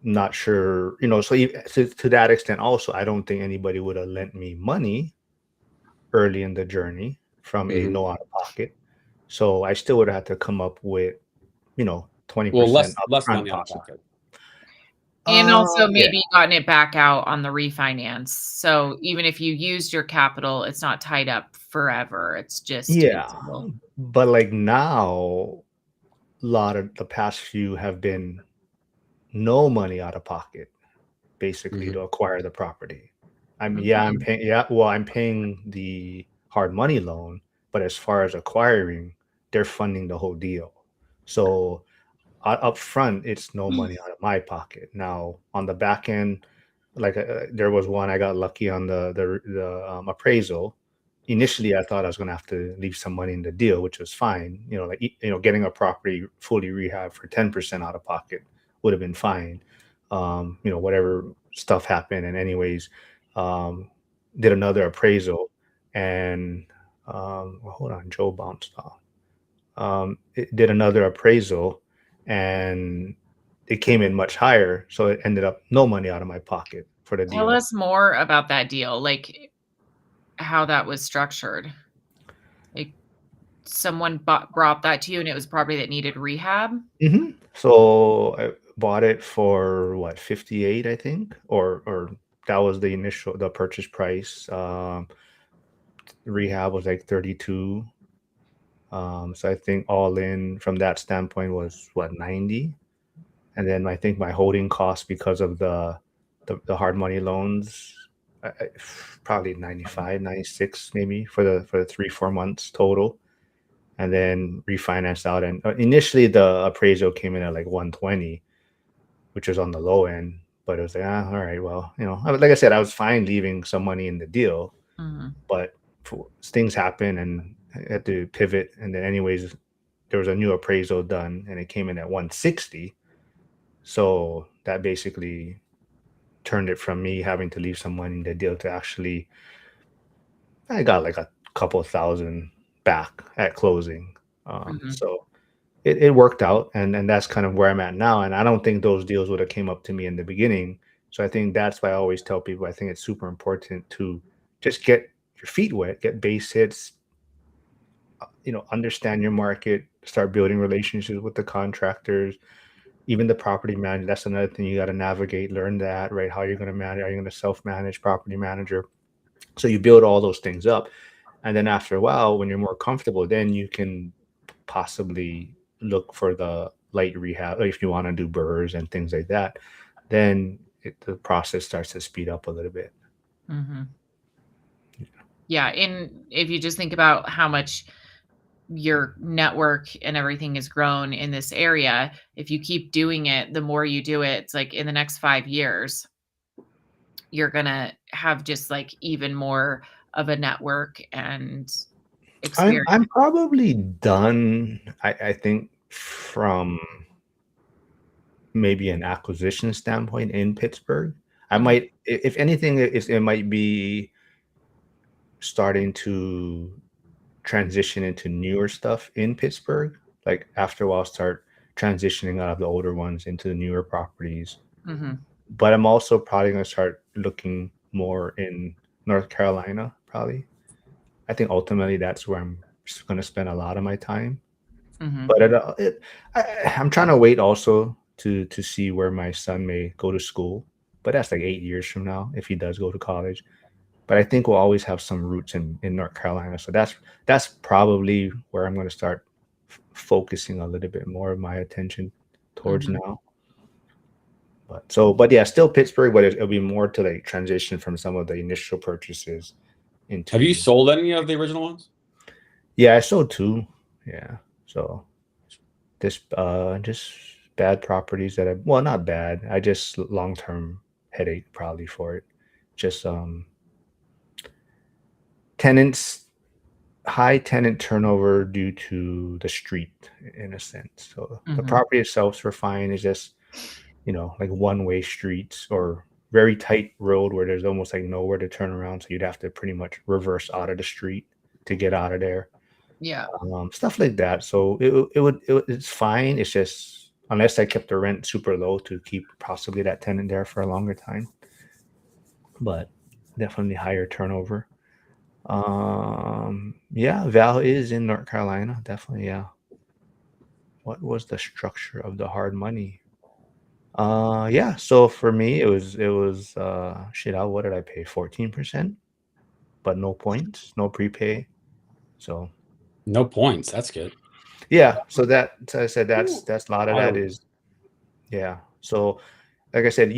not sure, so to that extent also, I don't think anybody would have lent me money early in the journey from a Mhm. no out of pocket. So I still would have had to come up with, Well, 20% less upfront money out of possibly. pocket. And also Yeah. maybe gotten it back out on the refinance. So even if you used your capital, it's not tied up forever. It's just Yeah. usable. But like now, a lot of the past few have been no money out of pocket, basically, Mhm. to acquire the property. I'm paying, well, I'm paying the hard money loan, but as far as acquiring, they're funding the whole deal. So up front, it's no money out of my pocket. Now on the back end, like there was one I got lucky on the appraisal. Initially, I thought I was going to have to leave some money in the deal, which was fine. Getting a property fully rehab for 10% out of pocket would have been fine. Whatever stuff happened, and anyways, um, did another appraisal, and well, hold on, Joe bounced off. It did another appraisal, and it came in much higher, so it ended up no money out of my pocket for the Tell deal. us more about that deal, like how that was structured. Like someone brought that to you and it was property that needed rehab? So I bought it for what, 58, I think, or that was the purchase price. Rehab was like 32. So I think all in from that standpoint was what, 90. And then I think my holding cost because of the hard money loans, probably 95, 96 maybe for the 3-4 months total, and then refinanced out. And initially the appraisal came in at like 120, which was on the low end, but it was like, all right, well, like I said, I was fine leaving some money in the deal, Mhm. but things happen and I had to pivot. And then anyways, there was a new appraisal done and it came in at 160. So that basically turned it from me having to leave some money in the deal to actually, I got like a couple thousand back at closing. Mhm. So it worked out, and that's kind of where I'm at now. And I don't think those deals would have came up to me in the beginning. So I think that's why I always tell people I think it's super important to just get your feet wet, get base hits, understand your market, start building relationships with the contractors, even the property manager. That's another thing you got to navigate, learn that, right? How you're going to manage, are you going to self-manage property manager? So you build all those things up. And then after a while, when you're more comfortable, then you can possibly look for the light rehab, or if you want to do burrs and things like that, then the process starts to speed up a little bit. Mhm. Yeah, and if you just think about how much your network and everything has grown in this area, if you keep doing it, the more you do it, it's like in the next 5 years, you're gonna have just like even more of a network and experience. I'm probably done. I think from maybe an acquisition standpoint in Pittsburgh. I Mhm. might, if anything, it might be starting to transition into newer stuff in Pittsburgh. Like after a while, start transitioning out of the older ones into the newer properties. Mhm. But I'm also probably going to start looking more in North Carolina, probably. I think ultimately that's where I'm going to spend a lot of my time. Mhm. But I'm trying to wait also to see where my son may go to school. But that's like 8 years from now if he does go to college. But I think we'll always have some roots in North Carolina. So that's probably where I'm going to start focusing a little bit more of my attention towards Mhm. now. But yeah, still Pittsburgh, but it'll be more to like transition from some of the initial purchases Have you into. sold any of the original ones? Yeah, I sold two. Yeah, so this just bad properties that I, well, not bad. I just long term headache probably for it. Just tenants, high tenant turnover due to the street in a sense. So the Mhm. property itself were fine. It's just like one way streets or very tight road where there's almost like nowhere to turn around. So you'd have to pretty much reverse out of the street to get out of there. Yeah. Stuff like that. So it's fine. It's just unless I kept the rent super low to keep possibly that tenant there for a longer time. But definitely higher turnover. Yeah, Val is in North Carolina. Definitely, yeah. What was the structure of the hard money? Yeah, so for me it was shit out. What did I pay? 14%, but no points, no prepay. So No points. That's good. yeah, so I said Ooh. that's a lot of Wow. that is yeah. So like I said,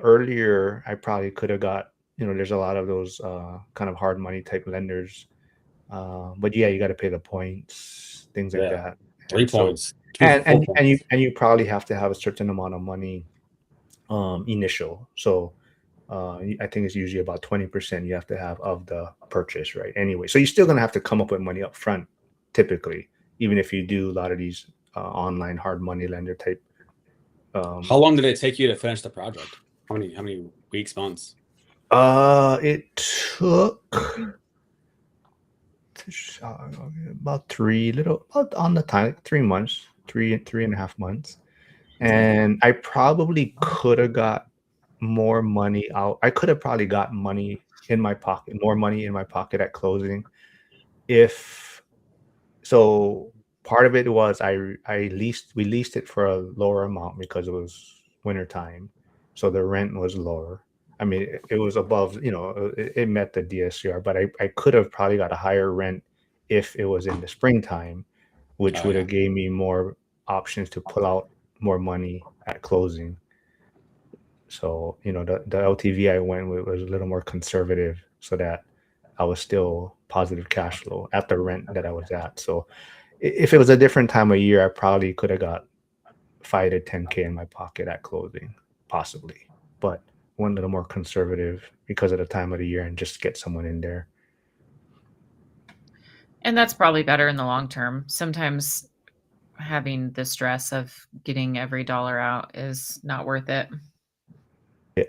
earlier I probably could have got, there's a lot of those kind of hard money type lenders. But yeah, you got to pay the points, things like Yeah. that. 3 And so points. 4 points. you probably have to have a certain amount of money initial. So I think it's usually about 20% you have to have of the purchase, right? Anyway, so you're still gonna have to come up with money up front, typically, even if you do a lot of these online hard money lender type. How long did it take you to finish the project? How many weeks, months? It took about about on the time, 3 months, 3.5 months. And I probably could have got more money out. I could have probably got money in my pocket, more money in my pocket at closing. If so, part of it was we leased it for a lower amount because it was winter time, so the rent was lower. I mean, it was above, it met the DSCR, but I could have probably got a higher rent if it was in the springtime, which Oh, would yeah. have gave me more options to pull out more money at closing. So, the LTV I went with was a little more conservative so that I was still positive cash flow at the rent that I was at. So if it was a different time of year, I probably could have got 5 to 10K in my pocket at closing, possibly. But went a little more conservative because of the time of the year and just get someone in there. And that's probably better in the long term. Sometimes having the stress of getting every dollar out is not worth it.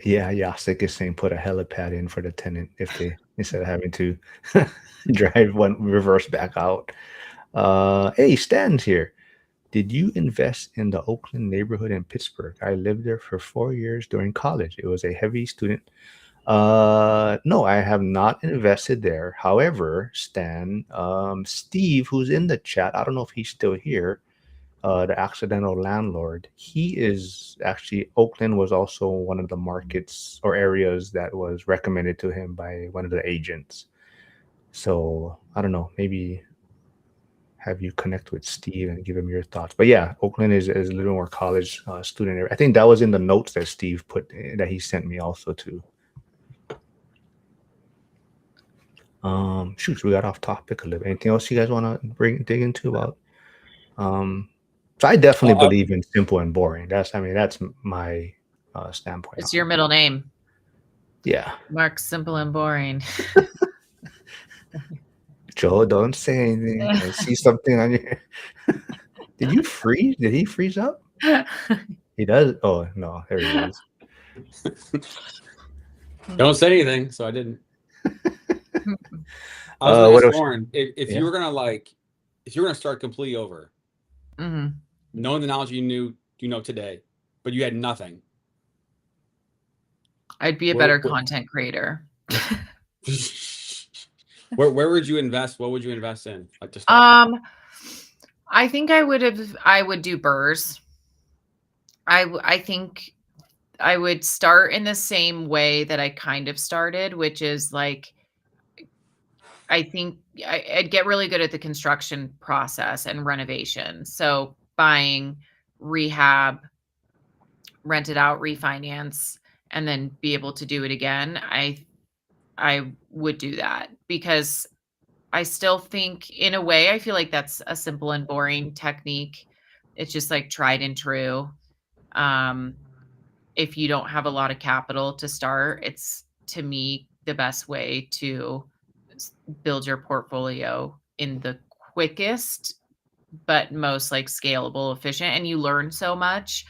Yeah, Yasik is saying put a helipad in for the tenant if they instead of having to drive one reverse back out. Hey, Stan's here. Did you invest in the Oakland neighborhood in Pittsburgh? I lived there for 4 years during college. It was a heavy student. No, I have not invested there. However, Stan, Steve, who's in the chat, I don't know if he's still here, the accidental landlord, he is actually, Oakland was also one of the markets or areas that was recommended to him by one of the agents. So I don't know, maybe have you connect with Steve and give him your thoughts. But yeah, Oakland is a little more college student area. I think that was in the notes that Steve put that he sent me also too. Shoot, we got off topic a little bit. Anything else you guys want to dig into about? So I definitely believe in simple and boring. That's my standpoint. It's your middle name. Yeah. Mark, simple and boring. Joe, don't say anything. I see something on your. Did you freeze? Did he freeze up? He does. Oh no, there he is. Don't say anything, so I didn't. I was gonna ask Lauren, if you were gonna start completely over, knowing the knowledge you know today, but you had nothing, I'd be a better content creator. Where would you invest? What would you invest in? Like to start? I think I would do BRRRRs. I think I would start in the same way that I kind of started, which is like, I think I'd get really good at the construction process and renovation. So buying, rehab, rent it out, refinance, and then be able to do it again. I would do that because I still think, in a way, I feel like that's a simple and boring technique. It's just like tried and true. If you don't have a lot of capital to start, it's, to me, the best way to build your portfolio in the quickest but most like scalable, efficient, and you learn so much.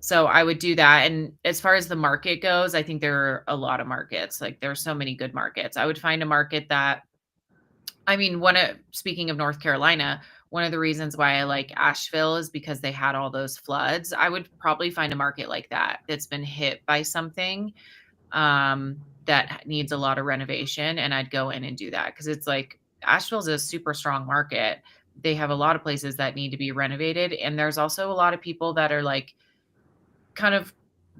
So I would do that. And as far as the market goes, I think there are a lot of markets. Like there are so many good markets. I would find a market that, I mean, speaking of North Carolina, one of the reasons why I like Asheville is because they had all those floods. I would probably find a market like that that's been hit by something that needs a lot of renovation, and I'd go in and do that because it's like Asheville's a super strong market. They have a lot of places that need to be renovated, and there's also a lot of people that are like kind of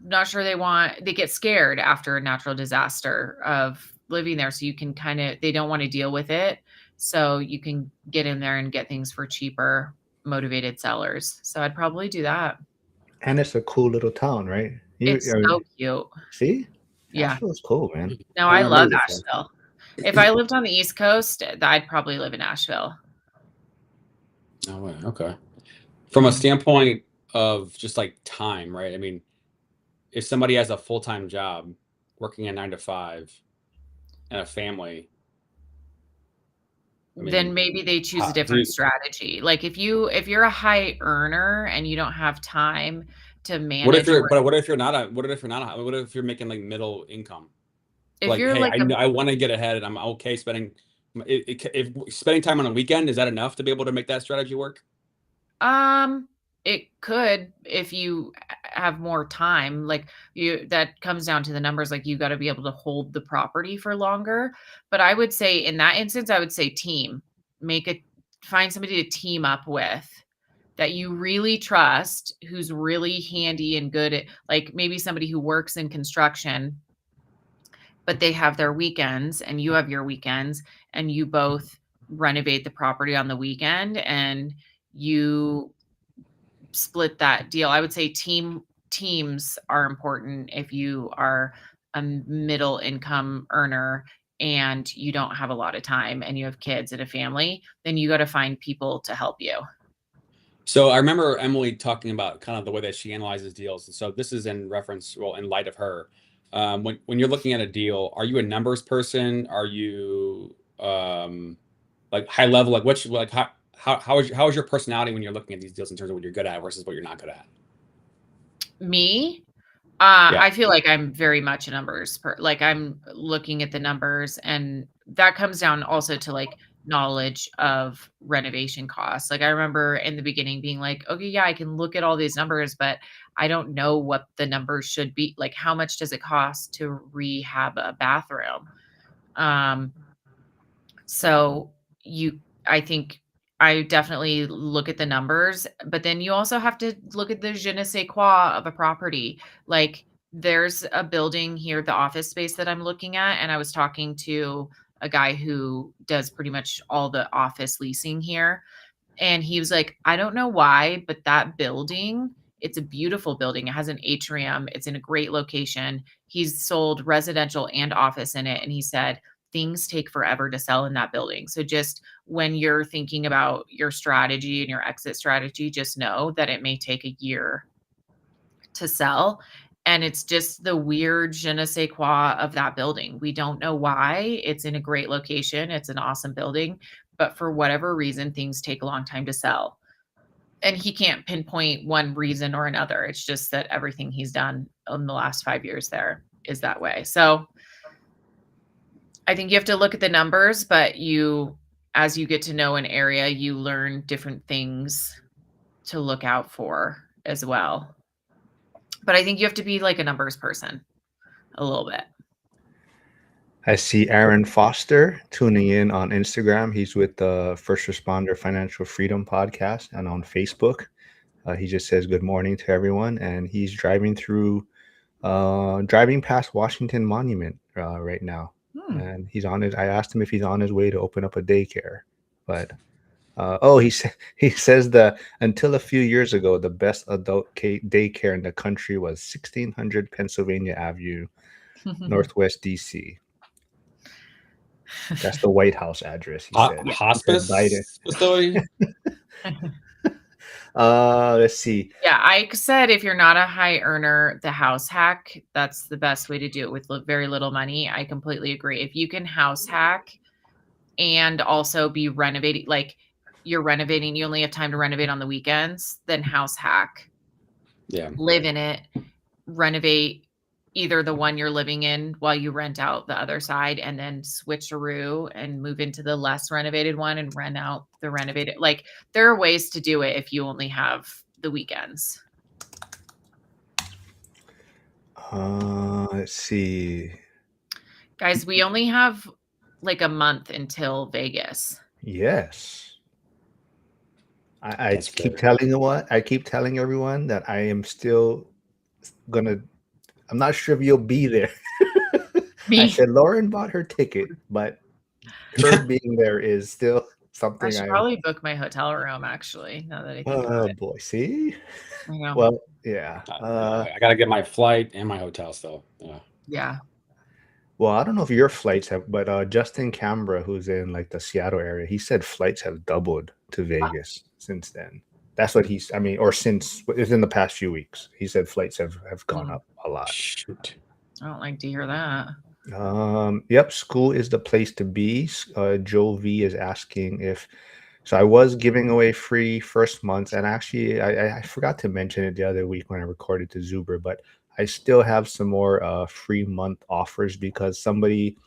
not sure they get scared after a natural disaster of living there. So you can they don't want to deal with it. So you can get in there and get things for cheaper, motivated sellers. So I'd probably do that. And it's a cool little town, right? It's so cute. See? Yeah. Asheville's cool, man. No, I love Asheville. If I lived on the East Coast, I'd probably live in Asheville. Oh, wow. Okay. From a standpoint of just like time, right? I mean, if somebody has a full-time job working a 9 to 5 and a family, I mean, then maybe they choose a different strategy. Like if you're a high earner and you don't have time to manage. What if you're not what if you're making like middle income? If like, you're hey, like I want to get ahead and I'm okay spending if spending time on a weekend, is that enough to be able to make that strategy work? It could if you have more time. Like that comes down to the numbers. Like you got to be able to hold the property for longer. But I would say in that instance, I would say team. Find somebody to team up with that you really trust, who's really handy and good at, like maybe somebody who works in construction, but they have their weekends and you have your weekends, and you both renovate the property on the weekend and you split that deal. I would say teams are important if you are a middle income earner and you don't have a lot of time and you have kids and a family, then you got to find people to help you. So I remember Emily talking about kind of the way that she analyzes deals. So this is in reference, well, in light of her. When you're looking at a deal, are you a numbers person? Are you like high level? Like how is your personality when you're looking at these deals in terms of what you're good at versus what you're not good at? Me, Yeah. I feel like I'm very much a numbers like I'm looking at the numbers, and that comes down also to like knowledge of renovation costs. Like I remember in the beginning being like, okay, yeah, I can look at all these numbers, but I don't know what the numbers should be. Like how much does it cost to rehab a bathroom? So I think I definitely look at the numbers, but then you also have to look at the je ne sais quoi of a property. Like there's a building here, the office space that I'm looking at, and I was talking to a guy who does pretty much all the office leasing here. And he was like, I don't know why, but that building, it's a beautiful building. It has an atrium. It's in a great location. He's sold residential and office in it. And he said, things take forever to sell in that building. So just when you're thinking about your strategy and your exit strategy, just know that it may take a year to sell. And it's just the weird je ne sais quoi of that building. We don't know why. It's in a great location. It's an awesome building. But for whatever reason, things take a long time to sell. And he can't pinpoint one reason or another. It's just that everything he's done in the last 5 years there is that way. So I think you have to look at the numbers, but as you get to know an area, you learn different things to look out for as well. But I think you have to be like a numbers person a little bit. I see Aaron Foster tuning in on Instagram. He's with the First Responder Financial Freedom Podcast and on Facebook. He just says good morning to everyone, and he's driving past Washington Monument right now. And I asked him if he's on his way to open up a daycare, but he says that until a few years ago, the best adult daycare in the country was 1600 Pennsylvania Avenue, Northwest DC. That's the White House address. He said. Hospice facility. Let's see. Yeah, I said if you're not a high earner, the house hack, that's the best way to do it with very little money. I completely agree. If you can house hack and also be renovating, like you're renovating, you only have time to renovate on the weekends, then house hack Yeah. live in it, renovate either the one you're living in while you rent out the other side, and then switcheroo and move into the less renovated one and rent out the renovated. Like, there are ways to do it if you only have the weekends. Let's see. Guys, we only have like a month until Vegas. Yes. I That's keep fair. telling everyone that I am still gonna. I'm not sure if you'll be there. I Me, said Lauren bought her ticket, but her being there is still I something should I'm. probably book my hotel room, actually, now that I think about Oh it. boy, see. I know. Well, yeah. I gotta get my flight and my hotel still. Yeah. Yeah. Well, I don't know if your flights have, but Justin Cambra, who's in like the Seattle area, he said flights have doubled to Vegas since then. That's what he's. I mean, or since within the past few weeks, he said flights have gone up a lot. Shoot. I don't like to hear that. Yep, school is the place to be. Joe V is asking if. So I was giving away free first months, and actually, I forgot to mention it the other week when I recorded to Zuber, but I still have some more free month offers because somebody,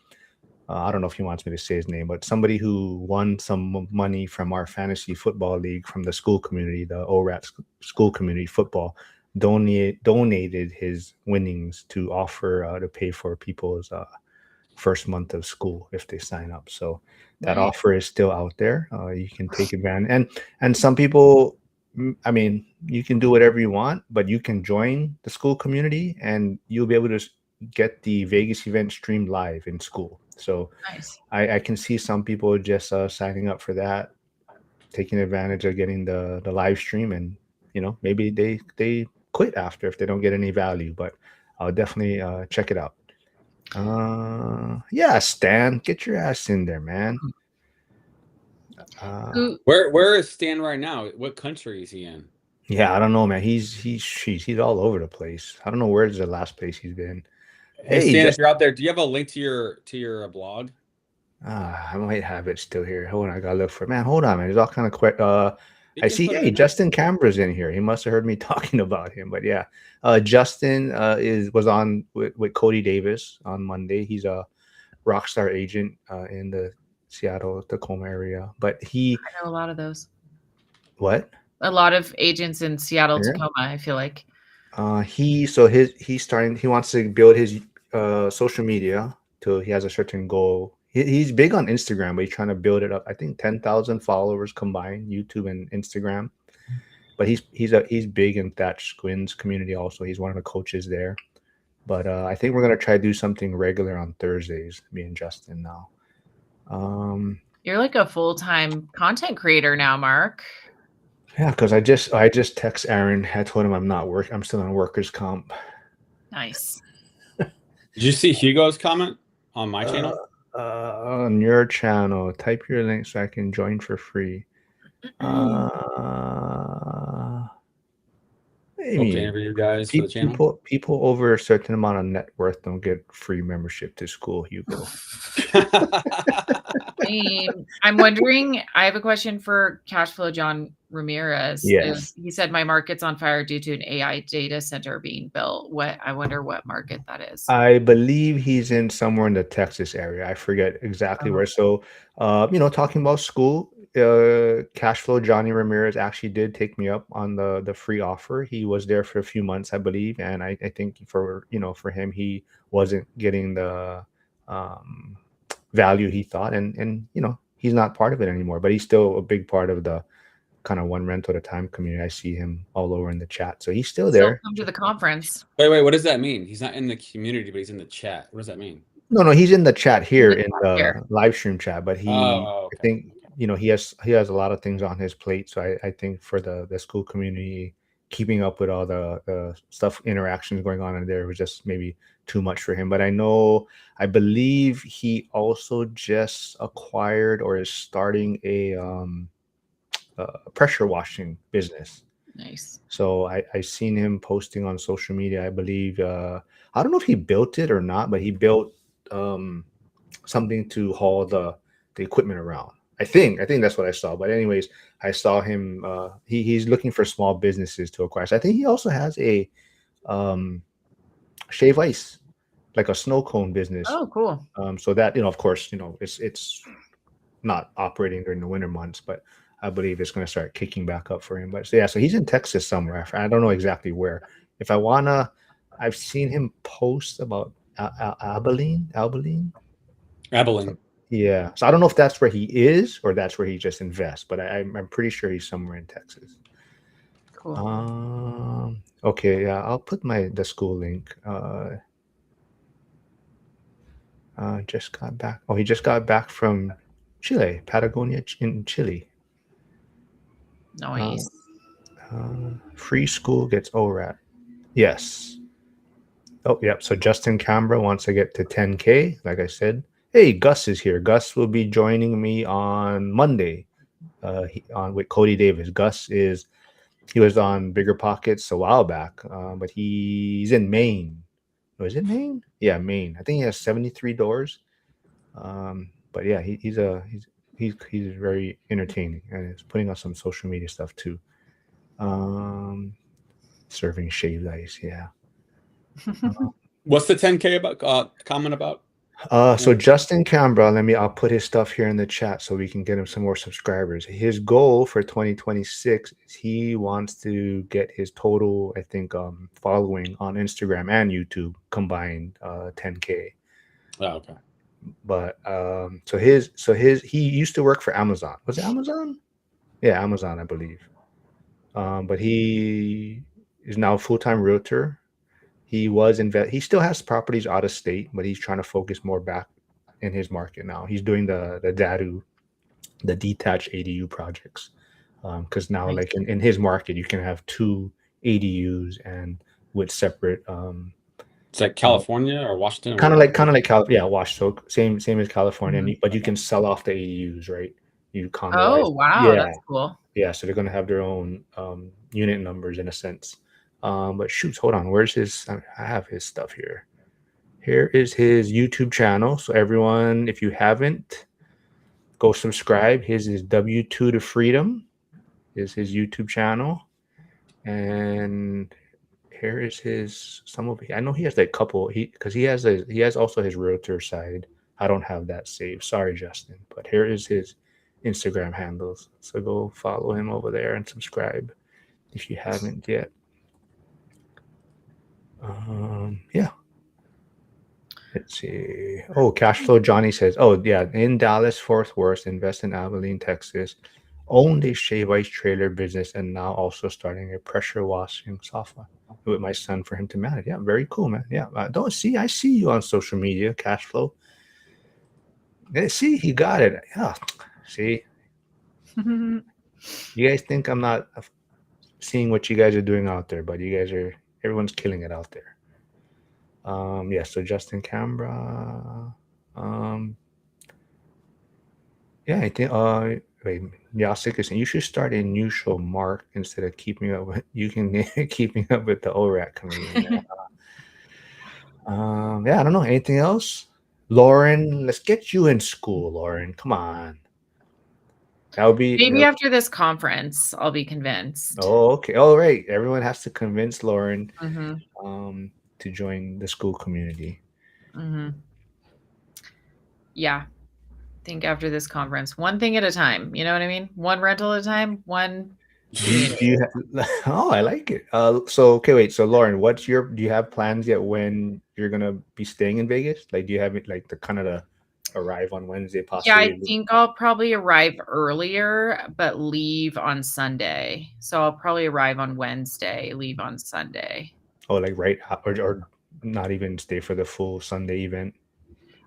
I don't know if he wants me to say his name, but somebody who won some money from our fantasy football league from the school community, the ORAT school community football, donated his winnings to offer to pay for people's first month of school if they sign up. So that Nice. offer is still out there. You can take advantage, and some people. I mean, you can do whatever you want, but you can join the school community, and you'll be able to get the Vegas event streamed live in school. So Nice. I can see some people just signing up for that, taking advantage of getting the live stream, and maybe they quit after if they don't get any value. But I'll definitely check it out. Yeah, Stan, get your ass in there, man. Where is Stan right now? What country is he in? Yeah, I don't know, man. He's all over the place. I don't know where's the last place he's been. Hey, Stan, if you're out there, do you have a link to your blog? I might have it still here. Hold on, I gotta look for it. Man, hold on, man. There's all kind of quick. You I can see. put it Hey, in there. Justin Cambra's in here. He must have heard me talking about him. But yeah, Justin was on with Cody Davis on Monday. He's a Rockstar agent in the Seattle, Tacoma area. But I know a lot of those. what? A lot of agents in Seattle, Yeah. Tacoma, I feel like. He wants to build his social media till he has a certain goal. He's big on Instagram, but he's trying to build it up. I think 10,000 followers combined, YouTube and Instagram. But he's big in Thatch Squin's community also. He's one of the coaches there. But I think we're gonna try to do something regular on Thursdays, me and Justin now. You're like a full-time content creator now, Mark. Yeah, because I just text Aaron. I told him I'm still on workers' comp. Nice. Did you see Hugo's comment on my channel? On your channel, type your link so I can join for free. Hope to interview you guys for the channel. People over a certain amount of net worth don't get free membership to school, Hugo. I'm wondering, I have a question for Cashflow John Ramirez. Yes. He said my market's on fire due to an AI data center being built. I wonder what market that is. I believe he's in somewhere in the Texas area. I forget exactly where. So, talking about school, Cashflow Johnny Ramirez actually did take me up on the free offer. He was there for a few months, I believe, and I think for him, he wasn't getting the value he thought, and he's not part of it anymore. But he's still a big part of the kind of one rental at a time community. I see him all over in the chat, so he's still there. Come to the conference. Wait, what does that mean? He's not in the community, but he's in the chat. What does that mean? No, he's in the chat here in the live stream chat, but he, okay. I think, he has a lot of things on his plate. So I think for the school community, keeping up with all the stuff, interactions going on in there was just maybe too much for him. But I believe he also just acquired or is starting a pressure washing business. Nice. So I seen him posting on social media. I believe I don't know if he built it or not, but he built something to haul the equipment around. I think that's what I saw. But anyways, I saw him. He's looking for small businesses to acquire. So I think he also has a shave ice, like a snow cone business. Oh, cool. So that, of course, it's not operating during the winter months, but I believe it's going to start kicking back up for him. But so, yeah, so he's in Texas somewhere. I don't know exactly where. If I wanna, I've seen him post about Abilene. Yeah, so I don't know if that's where he is or that's where he just invests, but I'm pretty sure he's somewhere in Texas. Cool. Okay, yeah, I'll put the school link. Just got back. Oh, he just got back from Chile, Patagonia in Chile. Nice. Free school gets ORAT. Yes. Oh, yep. So Justin Cambra wants to get to 10K, like I said. Hey, Gus is here. Gus will be joining me on Monday with Cody Davis. He was on Bigger Pockets a while back, but he's in Maine. Oh, is it Maine? Yeah, Maine. I think he has 73 doors. But yeah, he's very entertaining and he's putting out some social media stuff too. Serving shaved ice, yeah. What's the 10K about? Comment about? So Justin Cambra, I'll put his stuff here in the chat so we can get him some more subscribers. His goal for 2026 is he wants to get his total, I think, following on Instagram and YouTube combined 10K. Oh, okay. But he used to work for Amazon. Was it Amazon? Yeah, Amazon, I believe. But he is now a full-time realtor. He still has properties out of state, but he's trying to focus more back in his market now. He's doing the DADU, the detached ADU projects. Because now, like in his market, you can have 2 ADUs and with separate. It's like California or Washington. Kind of like California, Washington, same as California, but you can sell off the ADUs, right? You condoize. Oh, wow, that's cool. Yeah, so they're gonna have their own unit numbers in a sense. But shoots, hold on. Where's his? I have his stuff here. Here is his YouTube channel. So everyone, if you haven't, go subscribe. His is W2 to Freedom. Is his YouTube channel, and here is his I know he has like a couple. He has also his realtor side. I don't have that saved. Sorry, Justin. But here is his Instagram handles. So go follow him over there and subscribe if you haven't yet. Yeah. Let's see. Oh, Cashflow Johnny says, oh yeah, in Dallas, Fort Worth, invest in Abilene, Texas, owned a shave ice trailer business, and now also starting a pressure washing software with my son for him to manage. Yeah, very cool, man. Yeah, I see you on social media, Cashflow. Yeah, see, he got it. Yeah, see. You guys think I'm not seeing what you guys are doing out there, but everyone's killing it out there. Yeah, so Justin Cambra. Yeah, I think wait, Yasik is saying you should start a new show, Mark, instead of keeping up with keeping up with the ORAT comedian. Yeah, I don't know. Anything else? Lauren, let's get you in school, Lauren. Come on. That would be maybe after this conference, I'll be convinced. Oh, okay. All right. Everyone has to convince Lauren to join the school community. Yeah. I think after this conference, one thing at a time. You know what I mean? One rental at a time. One. Oh, I like it. So okay, wait. So Lauren, do you have plans yet when you're gonna be staying in Vegas? Like, do you have it like the arrive on Wednesday possibly? Yeah, I think I'll probably arrive earlier, but leave on Sunday. So I'll probably arrive on Wednesday, leave on Sunday. Oh, like right, or not even stay for the full Sunday event?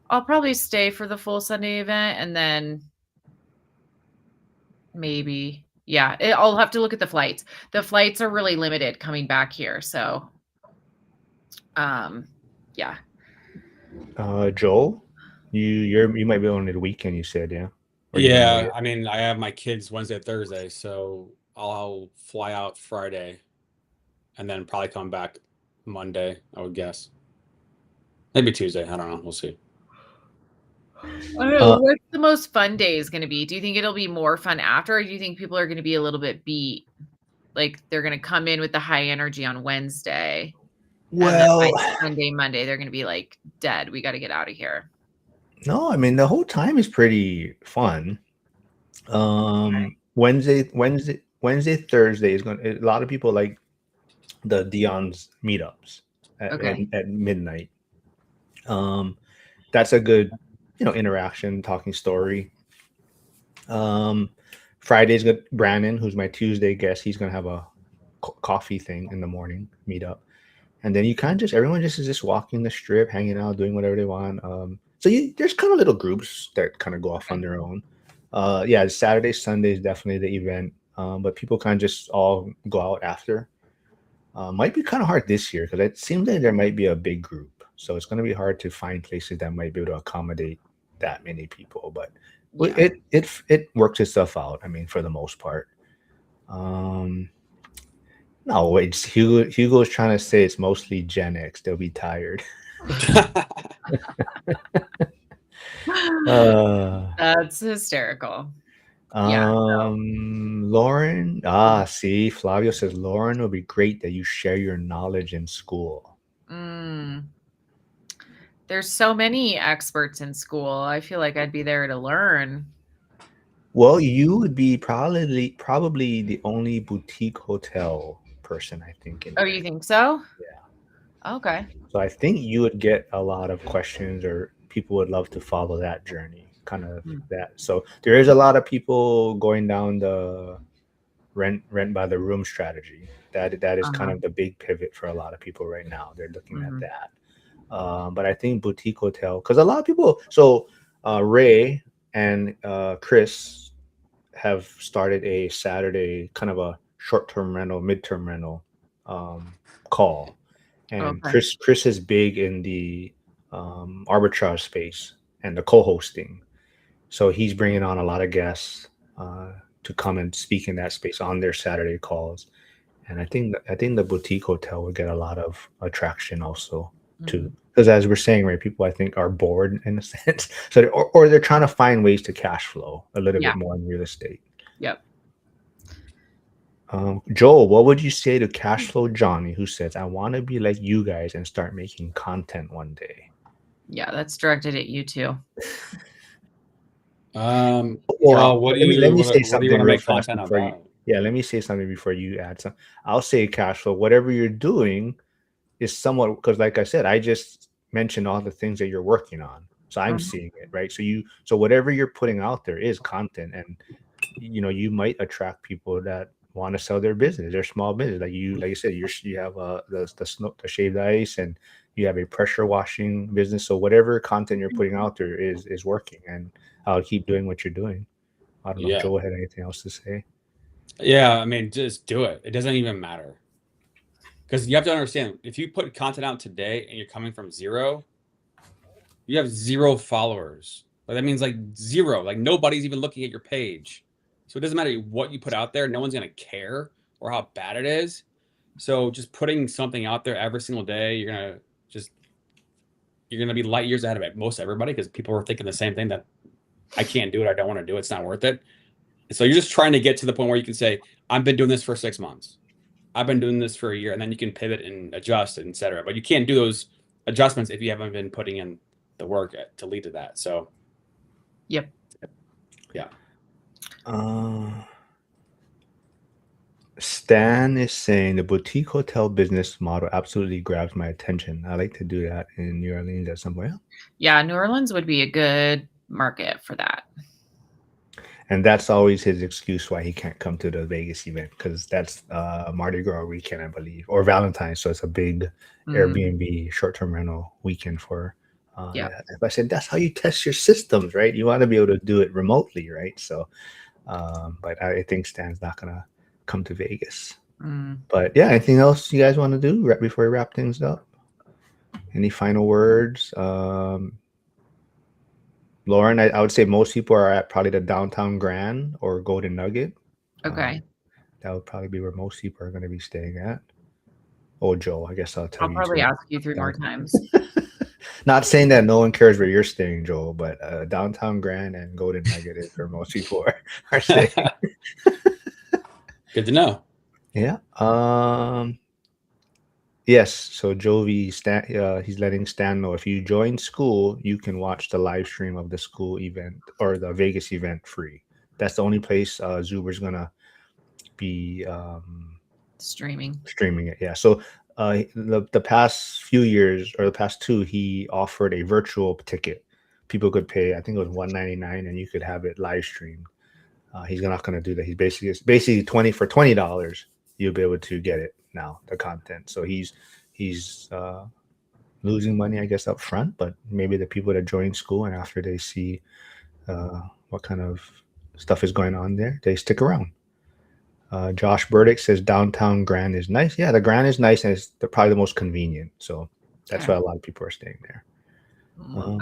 I'll probably stay for the full Sunday event and then maybe, yeah, I'll have to look at the flights. The flights are really limited coming back here. So, yeah. Joel, you might be on the weekend, you said, yeah? Yeah, I mean, I have my kids Wednesday, Thursday, so I'll fly out Friday and then probably come back Monday, I would guess. Maybe Tuesday. I don't know. We'll see. I don't know. What's the most fun days going to be? Do you think it'll be more fun after, or do you think people are going to be a little bit beat? Like they're going to come in with the high energy on Wednesday, and then Well, by Sunday, Monday, they're going to be like dead. We got to get out of here. no, I mean the whole time is pretty fun. Wednesday, Thursday is going. A lot of people like the Dion's meetups at midnight. That's a good, interaction, talking story. Friday's got Brandon, who's my Tuesday guest. He's gonna have a coffee thing in the morning meetup, and then you kind of everyone is just walking the strip, hanging out, doing whatever they want. So there's kind of little groups that kind of go off on their own. Yeah, Saturday, Sunday is definitely the event, but people kind of just all go out after. Might be kind of hard this year because it seems like there might be a big group, so it's going to be hard to find places that might be able to accommodate that many people. But Yeah. it works itself out. I mean, for the most part. No, it's Hugo's trying to say it's mostly Gen X. They'll be tired. That's hysterical. Yeah. Lauren. See, Flavio says Lauren, it would be great that you share your knowledge in school. There's so many experts in school. I feel like I'd be there to learn. Well, you would be probably the only boutique hotel person, I think. Oh, you think so? Yeah. Okay. So I think you would get a lot of questions, or people would love to follow that journey, kind of that. So there is a lot of people going down the rent by the room strategy. That is kind of the big pivot for a lot of people right now. They're looking at that. But I think boutique hotel, because a lot of people. So Ray and Chris have started a Saturday kind of a short-term rental, mid-term rental call. And Chris is big in the arbitrage space and the co-hosting. So he's bringing on a lot of guests to come and speak in that space on their Saturday calls. And I think the boutique hotel would get a lot of attraction also too. Because as we're saying, right, people I think are bored in a sense. So or they're trying to find ways to cash flow a little bit more in real estate. Yep. Joel, what would you say to Cashflow Johnny, who says, I want to be like you guys and start making content one day? Yeah, that's directed at you too. Well, what do you want to make content about? Yeah, let me say something before you add some. I'll say Cashflow, whatever you're doing is somewhat, because like I said, I just mentioned all the things that you're working on. So I'm seeing it, right? So whatever you're putting out there is content, and you might attract people that want to sell their business, their small business. Like you said, you have the shaved ice, and you have a pressure washing business. So whatever content you're putting out there is working, and I'll keep doing what you're doing. I don't know if Joel had anything else to say. Yeah, I mean, just do it. It doesn't even matter. Because you have to understand, if you put content out today and you're coming from zero, you have 0 followers. Like that means like 0. Like nobody's even looking at your page. So it doesn't matter what you put out there. No one's going to care or how bad it is. So just putting something out there every single day, you're going to be light years ahead of most everybody, because people are thinking the same thing, that I can't do it. I don't want to do it. It's not worth it. And so you're just trying to get to the point where you can say, I've been doing this for 6 months. I've been doing this for a year, and then you can pivot and adjust, et cetera. But you can't do those adjustments if you haven't been putting in the work to lead to that. So, yep. Yeah. Stan is saying the boutique hotel business model absolutely grabs my attention. I like to do that in New Orleans at some point. Yeah, New Orleans would be a good market for that. And that's always his excuse why he can't come to the Vegas event, because that's Mardi Gras weekend, I believe, or Valentine's. So it's a big Airbnb short-term rental weekend for. If I said that's how you test your systems, right? You want to be able to do it remotely, right? So, but I think Stan's not gonna come to Vegas. But yeah, anything else you guys want to do before we wrap things up? Any final words? Lauren, I would say most people are at probably the Downtown Grand or Golden Nugget. Okay. That would probably be where most people are going to be staying at. Oh, Joe, I guess I'll tell you. I'll probably ask you 3 more times. Not saying that no one cares where you're staying, Joel, but Downtown Grand and Golden Nugget is where most people are staying. Good to know. Yeah. Yes. So Jovi, he's letting Stan know if you join school, you can watch the live stream of the school event or the Vegas event free. That's the only place Zuber's gonna be Streaming. streaming it. Yeah. So the past few years or the past two, he offered a virtual ticket. People could pay, I think it was $199, and you could have it live streamed. He's not going to do that. He's basically $20. You'll be able to get it now, the content. So he's losing money, I guess, up front, but maybe the people that join school and after they see what kind of stuff is going on there, they stick around. Josh Burdick says Downtown Grand is nice. Yeah, the Grand is nice, and it's probably the most convenient. So that's why a lot of people are staying there.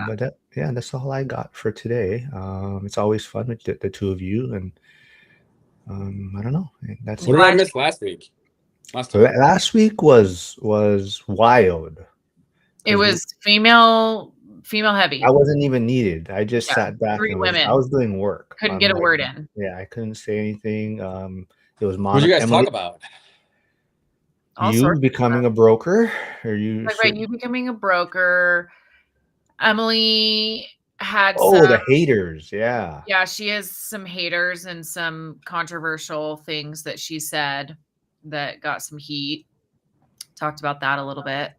But that's all I got for today. It's always fun with the two of you, and I don't know. That's What did I miss last week? Last week was wild. It was female heavy. I wasn't even needed. I just sat back. 3 women. I was doing work. Couldn't get a word in. Yeah, I couldn't say anything. It was What did you guys talk about? You becoming a broker, or you? Right, you becoming a broker. Emily had the haters. Yeah. Yeah, she has some haters and some controversial things that she said that got some heat. Talked about that a little bit.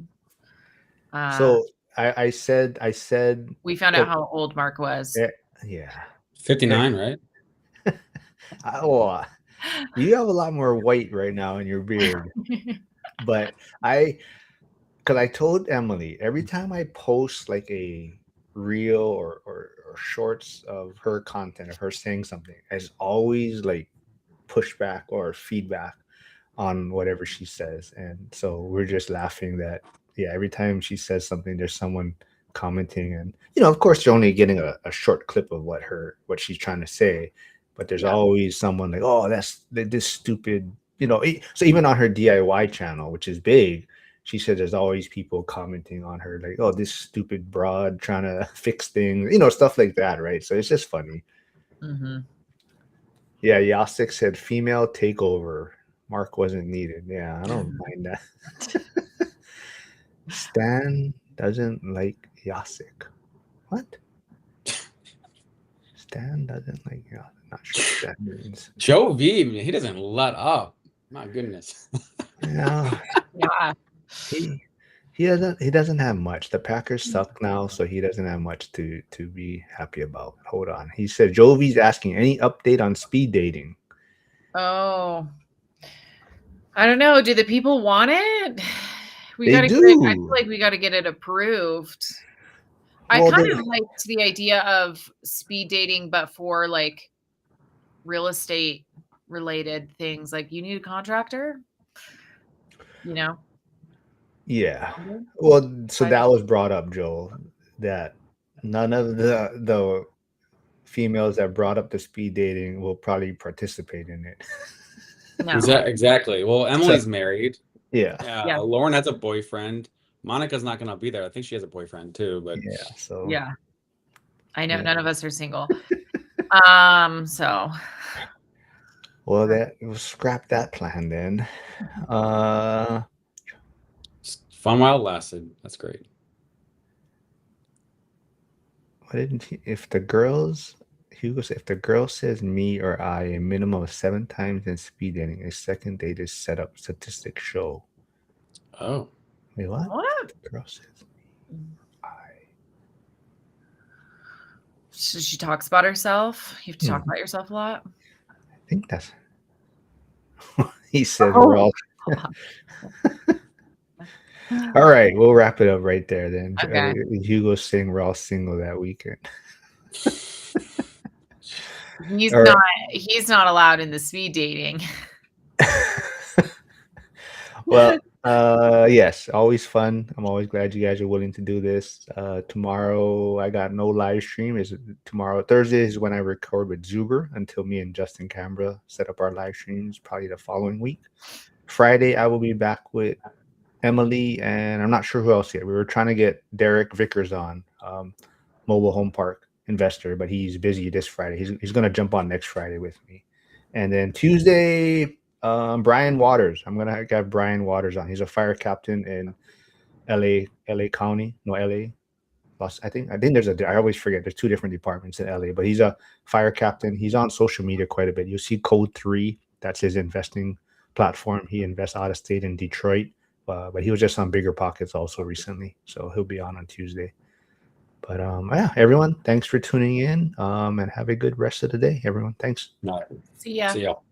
So I said we found out how old Mark was. Yeah. 59, right? You have a lot more white right now in your beard. But because I told Emily, every time I post like a reel or shorts of her content, of her saying something, there's always like pushback or feedback on whatever she says. And so we're just laughing that, every time she says something, there's someone commenting. And, of course, you're only getting a short clip of what she's trying to say. But there's always someone like, oh, that's this stupid, So even on her DIY channel, which is big, she said there's always people commenting on her like, oh, this stupid broad trying to fix things, stuff like that, right? So it's just funny. Mm-hmm. Yeah, Yasik said female takeover. Mark wasn't needed. Yeah, I don't mind that. Stan doesn't like Yasik. What? Stan doesn't like Yasik. Not sure what that means. Joe V, he doesn't let up. My goodness. Yeah. He doesn't have much. The Packers suck now, so he doesn't have much to be happy about. Hold on. He said Jovi's asking any update on speed dating. Oh, I don't know. Do the people want it? I feel like we got to get it approved. I kind of liked the idea of speed dating, but for like real estate related things, like you need a contractor, Yeah. Well, so that was brought up, Joel, that none of the females that brought up the speed dating will probably participate in it. No. Exactly. Well, Emily's married. Yeah. Lauren has a boyfriend. Monica's not going to be there. I think she has a boyfriend too, but I know none of us are single. So. Well, we'll scrap that plan then. Fun while it lasted. That's great. If the girl says me or I a minimum of 7 times in speed dating, a second date is set up. Statistics show. Oh. Wait, what? What? The girl says me. I. So she talks about herself. You have to talk about yourself a lot. I think that's. He said we're all. All right, we'll wrap it up right there then. Okay. Hugo's saying we're all single that weekend. He's not allowed in the speed dating. Well, yes, always fun. I'm always glad you guys are willing to do this. Tomorrow I got no live stream. Tomorrow Thursday is when I record with Zuber until me and Justin Canberra set up our live streams, probably the following week. Friday I will be back with Emily, and I'm not sure who else yet. We were trying to get Derek Vickers on, mobile home park investor, but he's busy this Friday. He's going to jump on next Friday with me. And then Tuesday, Brian Waters. I'm going to have Brian Waters on. He's a fire captain in LA County. No, LA. I think there's I always forget. There's 2 different departments in LA, but he's a fire captain. He's on social media quite a bit. You'll see Code 3. That's his investing platform. He invests out of state in Detroit, but he was just on Bigger Pockets also recently. So he'll be on Tuesday. But yeah, everyone, thanks for tuning in. And have a good rest of the day, everyone. Thanks. No, See ya. see y'all.